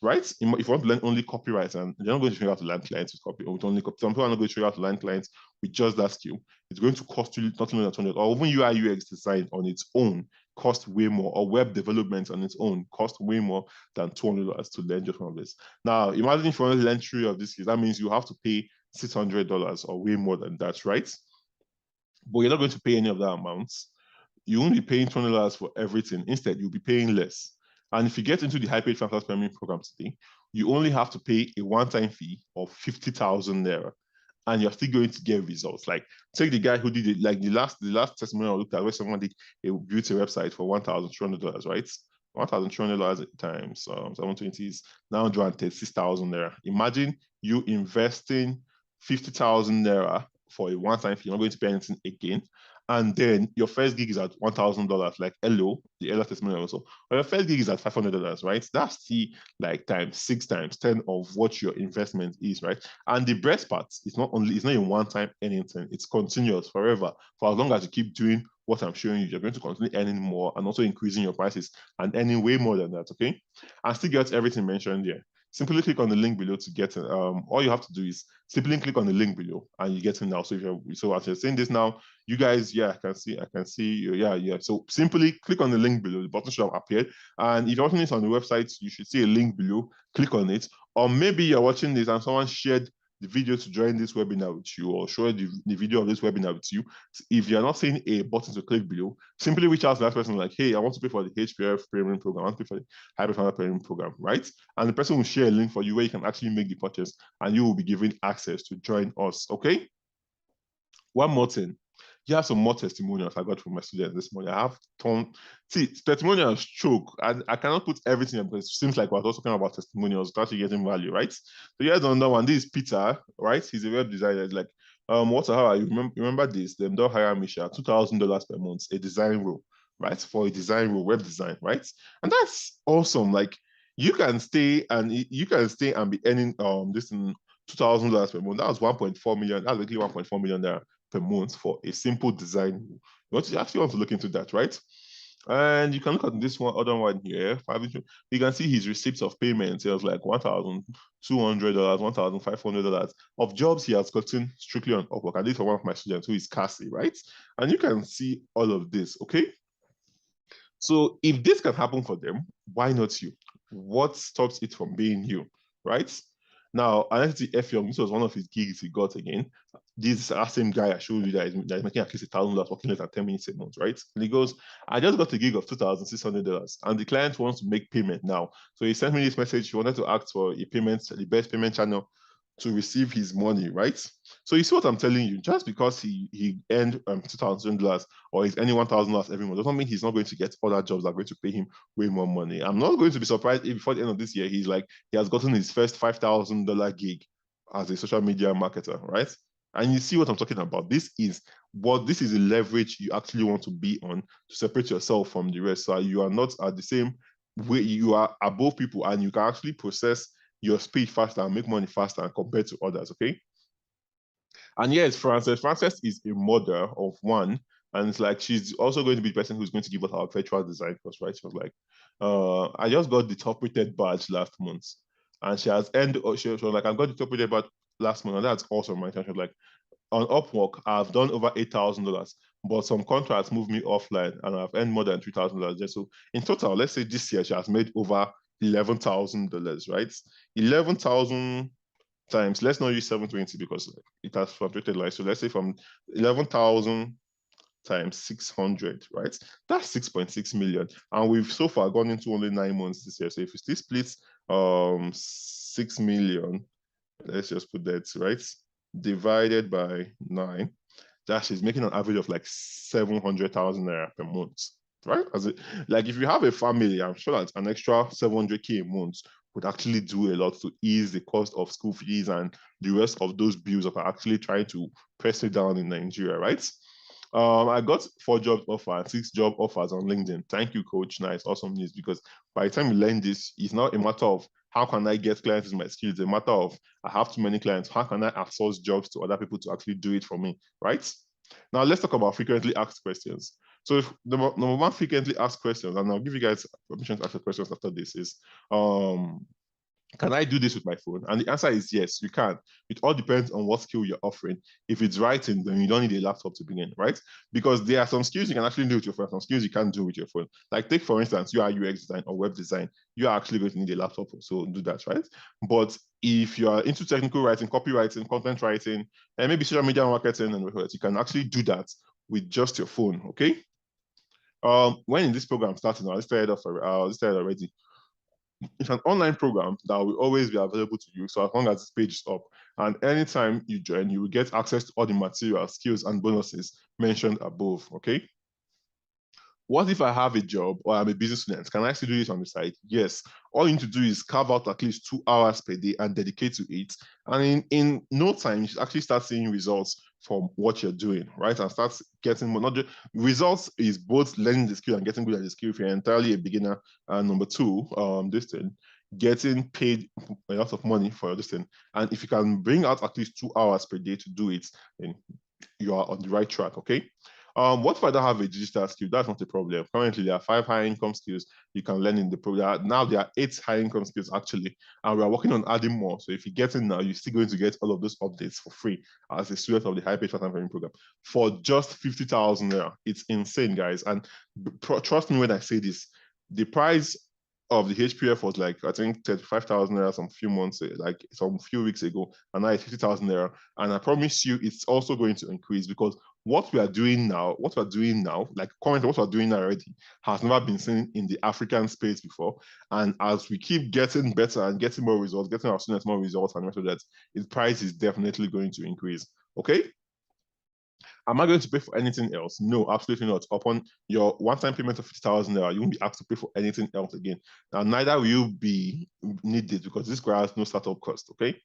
right? If you want to learn only copyright, and you're not going to show you how to learn clients with copy, or with only copy. Some people are not going to show you how to learn clients with just that skill. It's going to cost you not only $200, or even UI UX design on its own cost way more, or web development on its own cost way more than $200 to learn just one of this. Now, imagine if you want to learn 3 of these skills, that means you have to pay $600 or way more than that, right? But you're not going to pay any of that amount. You won't be paying $20 for everything. Instead, you'll be paying less. And if you get into the high paid Fantastic Premium program today, you only have to pay a one-time fee of 50,000 naira, and you're still going to get results. Like, take the guy who did it, like the last testimonial I looked at, where someone built a website for $1,300, right? $1,300 times 720 is now 136,000 naira. Imagine you investing 50,000 naira for a one-time fee. You're not going to pay anything again. And then your first gig is at $1,000, like the Ella testimonial also. Or your first gig is at $500, right? That's the like times 6 times 10 of what your investment is, right? And the best part is it's not a one-time anything, it's continuous forever. For as long as you keep doing what I'm showing you, you're going to continue earning more and also increasing your prices and earning way more than that, okay? And still get everything mentioned here. Simply click on the link below to get it. All you have to do is simply click on the link below and you get it now. So as you're saying this now, you guys, yeah, I can see you. Yeah. So simply click on the link below. The button should have appeared. And if you're watching this on the website, you should see a link below. Click on it. Or maybe you're watching this and someone shared the video to join this webinar with you, or show the video of this webinar with you. If you're not seeing a button to click below, simply reach out to that person like, hey, I want to pay for the HPF Premium program. I want to pay for the HPF Premium program, right? And the person will share a link for you where you can actually make the purchase, and you will be given access to join us, okay? One more thing. Here are some more testimonials I got from my students this morning. I have testimonials choke, and I cannot put everything because it seems like we're also talking about testimonials without you getting value, right? So here's another one. This is Peter, right? He's a web designer. He's like, how are you? Remember this? Them don't hire me, $2,000 per month, a design role, right? For a design role, web design, right? And that's awesome. Like, you can stay and be earning this in $2,000 per month. That was 1.4 million. That's basically 1.4 million there per month for a simple design. You actually want to look into that, right? And you can look at this other one here. You can see his receipts of payments. It was like $1,200, $1,500 of jobs he has gotten strictly on Upwork. And this for one of my students who is Cassie, right? And you can see all of this, okay? So if this can happen for them, why not you? What stops it from being you, right? Now, Identity F Young, this was one of his gigs he got again. This same guy I showed you that is making at least $1,000 working less than 10 minutes a month, right? And he goes, I just got a gig of $2,600 and the client wants to make payment now. So he sent me this message. He wanted to ask for a payment, the best payment channel to receive his money, right? So you see what I'm telling you, just because he earned $2,000 or he's earning $1,000 every month doesn't mean he's not going to get other jobs that are going to pay him way more money. I'm not going to be surprised if before the end of this year, he has gotten his first $5,000 gig as a social media marketer, right? And you see what I'm talking about. This is a leverage you actually want to be on to separate yourself from the rest. So you are not at the same way, you are above people and you can actually process your speed faster and make money faster compared to others, okay? And yes, Frances. Frances is a mother of one. And it's like she's also going to be the person who's going to give us our virtual design course, right? She was like, I just got the top rated badge last month. And she has earned, she was like, I got the top rated badge last month. And that's awesome, right? And she was like, on Upwork, I've done over $8,000, but some contracts moved me offline and I've earned more than $3,000 just. So in total, let's say this year she has made over $11,000, right? 11,000 times, let's not use 720 because it has fluctuated like, so let's say from 11,000 times 600, right? That's 6.6 million. And we've so far gone into only 9 months this year. So if we still split 6 million, let's just put that, right? Divided by 9, that she's making an average of like 700,000 naira per month, right? Like if you have a family, I'm sure that an extra 700K a month would actually do a lot to ease the cost of school fees and the rest of those bills that are actually trying to press it down in Nigeria, right? I got 4 job offers, 6 job offers on LinkedIn. Thank you, coach. Nice, awesome news. Because by the time you learn this, it's not a matter of how can I get clients with my skills. It's a matter of I have too many clients. How can I outsource jobs to other people to actually do it for me, right? Now let's talk about frequently asked questions. So if number one frequently asked questions, and I'll give you guys permission to ask the questions after this, is can I do this with my phone? And the answer is yes, you can. It all depends on what skill you're offering. If it's writing, then you don't need a laptop to begin, right? Because there are some skills you can actually do with your phone, some skills you can't do with your phone. Like take, for instance, UI UX design or web design, you're actually going to need a laptop to do that, right? But if you're into technical writing, copywriting, content writing, and maybe social media marketing and whatever, you can actually do that with just your phone, okay? When this program started, I listed already. It's an online program that will always be available to you. So as long as this page is up, and anytime you join, you will get access to all the material, skills, and bonuses mentioned above, okay? What if I have a job or I'm a business student? Can I still do this on the side? Yes. All you need to do is carve out at least 2 hours per day and dedicate to it. And in no time, you should actually start seeing results from what you're doing, right? And start getting more. Not just results is both learning the skill and getting good at the skill if you're entirely a beginner. And number 2, this thing, getting paid a lot of money for this thing. And if you can bring out at least 2 hours per day to do it, then you are on the right track, okay? What if I don't have a digital skill? That's not a problem. Currently, there are 5 high income skills you can learn in the program. Now there are 8 high income skills actually, and we are working on adding more. So if you get in now, you're still going to get all of those updates for free as a student of the high paid part-time training program for just 50,000 naira. It's insane, guys. And trust me when I say this, the price of the HPF was like, I think 35,000 naira some few months, like some few weeks ago, and now it's 50,000 naira. And I promise you, it's also going to increase because what we are doing now, like currently what we're doing now already, has never been seen in the African space before. And as we keep getting better and getting more results, getting our students more results, and after that, its price is definitely going to increase. Okay? Am I going to pay for anything else? No, absolutely not. Upon your one-time payment of 50,000 naira, you won't be asked to pay for anything else again. Now, neither will you be needed because this requires no startup cost, okay?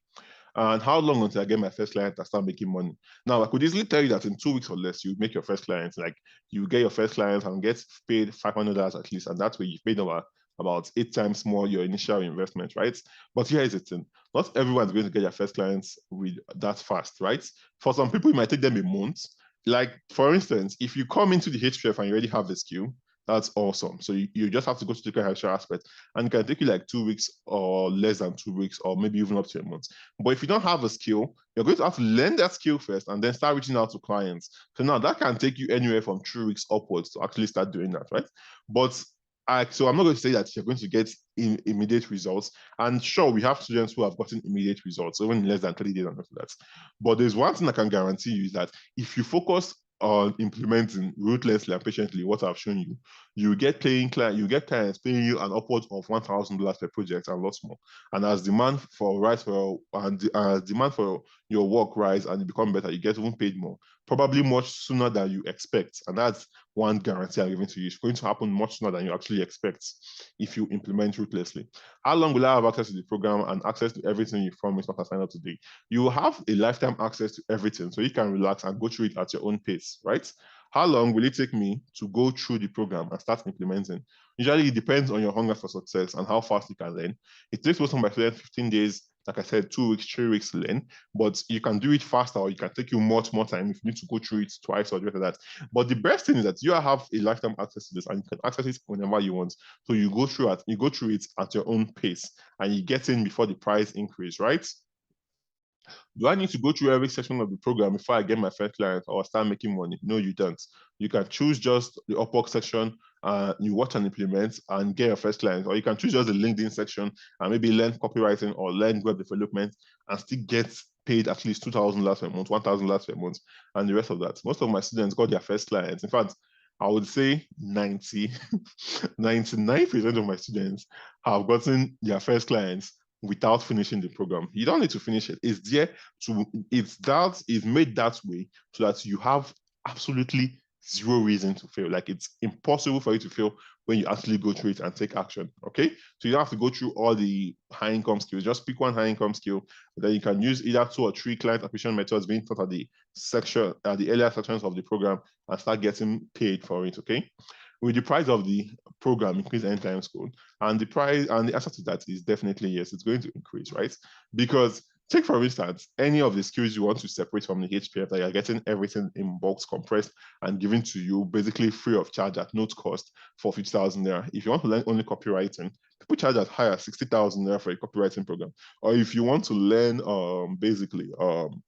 And how long until I get my first client and start making money? Now, I could easily tell you that in 2 weeks or less, you make your first client. Like you get your first client and get paid $500 at least, and that way you've paid about 8 times more your initial investment, right? But here is the thing: not everyone's going to get their first clients with that fast, right? For some people, it might take them a month. Like for instance, if you come into the HPF and you already have the skill, that's awesome. So you just have to go to the character aspect, and it can take you like 2 weeks or less than 2 weeks, or maybe even up to a month. But if you don't have a skill, you're going to have to learn that skill first and then start reaching out to clients. So now that can take you anywhere from 3 weeks upwards to actually start doing that, right? But so I'm not going to say that you're going to get immediate results. And sure, we have students who have gotten immediate results, even in less than 30 days and after that. But there's one thing I can guarantee you is that if you focus on implementing ruthlessly and patiently what I've shown you, you get clients paying you an upwards of $1,000 per project and lots more. And as demand for demand for your work rise and you become better, you get even paid more, probably much sooner than you expect. And that's one guarantee I'm giving to you. It's going to happen much sooner than you actually expect if you implement ruthlessly. How long will I have access to the program and access to everything you promised when I sign up today? You will have a lifetime access to everything, so you can relax and go through it at your own pace, right? How long will it take me to go through the program and start implementing? Usually it depends on your hunger for success and how fast you can learn. It takes most of my students 15 days, like I said, 2 weeks, 3 weeks to learn, but you can do it faster, or you can take you much more time if you need to go through it twice or like that. But the best thing is that you have a lifetime access to this, and you can access it whenever you want. So you go through it at your own pace, and you get in before the price increase, right? Do I need to go through every section of the program before I get my first client or start making money? No, you don't. You can choose just the Upwork section, you watch and implement and get your first client, or you can choose just the LinkedIn section and maybe learn copywriting or learn web development and still get paid at least $2,000 per month, $1,000 per month, and the rest of that. Most of my students got their first clients. In fact, I would say 99% of my students have gotten their first clients without finishing the program. You don't need to finish it. It's there it's made that way so that you have absolutely zero reason to fail. Like, it's impossible for you to fail when you actually go through it and take action. Okay, so you don't have to go through all the high income skills. Just pick one high income skill, then you can use either 2 or 3 client acquisition methods being taught at the earlier sections of the program, and start getting paid for it. Okay, with the price of the program increase anytime soon? And the price and the answer to that is definitely yes, it's going to increase, right? Because take, for instance, any of the skills you want to separate from the HPF, that you're getting everything in box compressed and given to you basically free of charge at no cost for 50,000 naira. If you want to learn only copywriting, people charge as high as 60,000 naira for a copywriting program. Or if you want to learn basically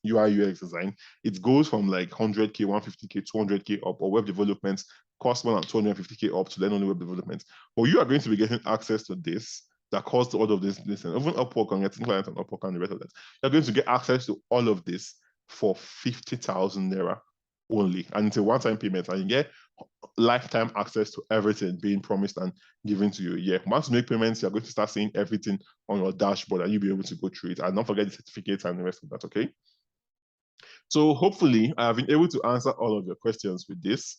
UI UX design, it goes from like 100K, 150K, 200K up, or web development cost more than 250K up to learn only web development. But you are going to be getting access to this that costs all of this. And even Upwork and getting clients on Upwork and the rest of that. You're going to get access to all of this for 50,000 naira only. And it's a one-time payment, and you get lifetime access to everything being promised and given to you. Yeah, once you make payments, you're going to start seeing everything on your dashboard, and you'll be able to go through it. And don't forget the certificates and the rest of that, okay? So hopefully I have been able to answer all of your questions with this.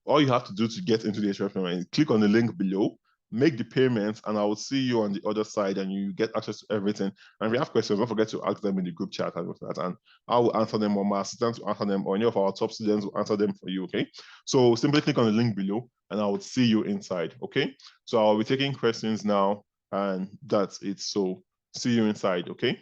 All you have to do to get into the HPF Webinar is click on the link below, make the payments, and I will see you on the other side, and you get access to everything. And if you have questions, don't forget to ask them in the group chat and that, and I will answer them, or my assistant will answer them, or any of our top students will answer them for you, okay? So simply click on the link below, and I will see you inside, okay? So I'll be taking questions now, and that's it. So see you inside, okay?